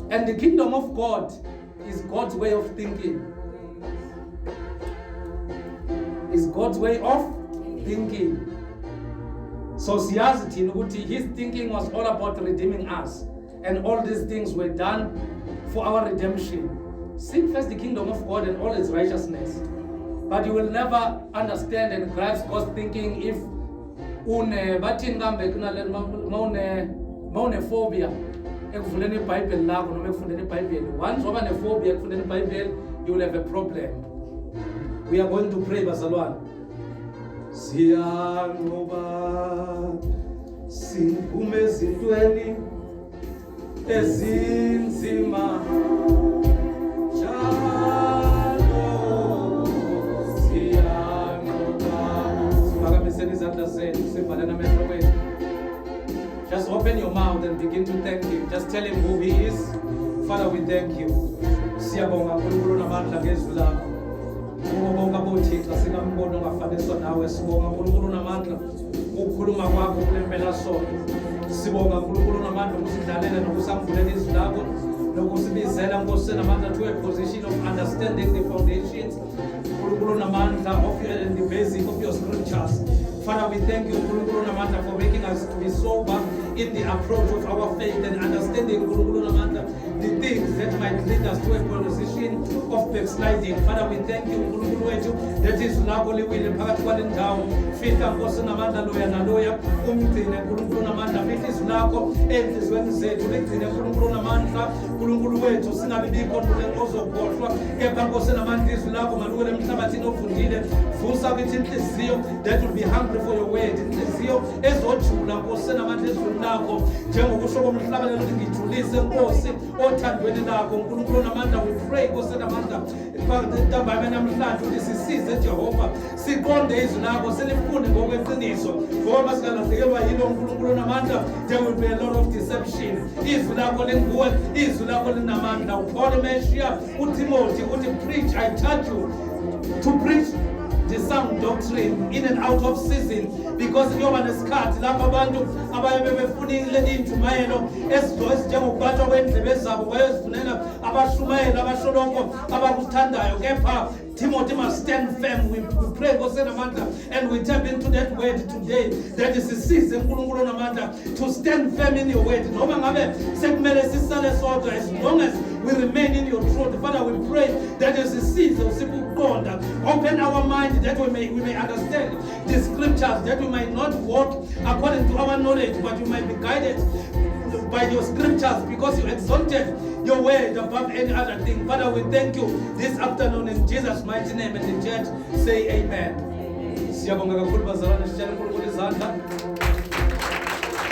and the kingdom of God is God's way of thinking. Is God's way of thinking. So siyazi thina ukuthi his thinking was all about redeeming us, and all these things were done for our redemption. Seek first the kingdom of God and all its righteousness. But you will never understand and grasp God's thinking if bathini kambe kunale maune phobia ekufundeni iBhayibheli lakho noma ekufundeni iBhayibheli. Once waba nephobia ekufundeni iBhayibheli, you will have a problem. We are going to pray, bazalwane. Siyanqoba siphume ezintweni ezinzima njalo siyanqoba. Siphakamiseni izandla zenu, sivale namehlo wethu. Just open your mouth and begin to thank him. Just tell him who he is. Father, we thank you. Siyabonga uNkulunkulu namandla ngezwi lakho. Ubonga boThixo singambono ngafaniswa nawe. Sibonga uNkulunkulu namandla ukukhuluma kwakho kulempela sonke. Sibonga uNkulunkulu namandla ukusidlalela nokusamvulela izwi lakho nokusibizela Nkosi namandla to a position of understanding the foundations uNkulunkulu namandla of the basic of your scriptures. Father, we thank you uNkulunkulu namandla for making us to be sober in the approach of our faith and understanding uNkulunkulu namandla the things that might lead us to a position of backsliding. Father, we thank you uNkulunkulu wethu that is lakho liwile phakathi kwale ndawo. Fihla Nkosi namandla loya naloya umgcine uNkulunkulu namandla, fihla izwi lakho enhlizweni zethu, ligcine uNkulunkulu namandla. uNkulunkulu wethu singabi bikho ozokhohlwa, kepha Nkosi namandla izwi lakho malukele emhlabathini ovundile. Vusa kithi inhliziyo that will be hungry for your word, inhliziyo ezojula Nkosi namandla ezwini lakho, njengokusho komhlabelelo ukuthi ngijulise Nkosi othandweni lakho. uNkulunkulu namandla, we pray Nkosi namandla ntambama namhlanje ukuthi sisize Jehova, siqonde izwi lakho, silifunde ngokweqiniso, ngoba singalahlekelwa yilo uNkulunkulu namandla. There will be a lot of deception. Izwi lakho linguwe, izwi lakho linamandla. Uphole Meshia uTimothy uthi preach, I charge you to preach the sound doctrine in and out of season, because kuyoba nesikhathi lapho abantu abaye befunile injumayelo ezinjengokubathwa kwendlebe zabo bayozifunela abashumayeli abasholongo abakuthandayo. Kepha Timothy must stand firm. We pray Nkosi namandla and we tap into that word today, that is isize uNkulunkulu namandla to stand firm in your word. Noma ngabe sekumele sisale sodwa, as long as we remain in your truth. Father, we pray that is isize usipho ukuqonda. Open our mind that we may understand the scriptures, that we might not walk according to our knowledge, but we might be guided by your scriptures, because you exalted your word above any other thing. Father, we thank you this afternoon in Jesus' mighty name, and the church say amen. Siyabonga kakhulu bazalwane, sicela uNkulunkulu izandla.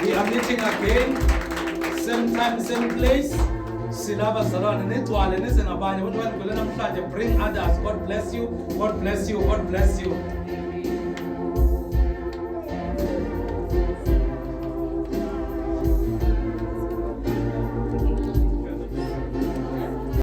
We are meeting again, same time, same place. Silaba bazalwane nigcwale nize ngabanye abantu badlule namhlanje. Bring others. God bless you. God bless you. God bless you.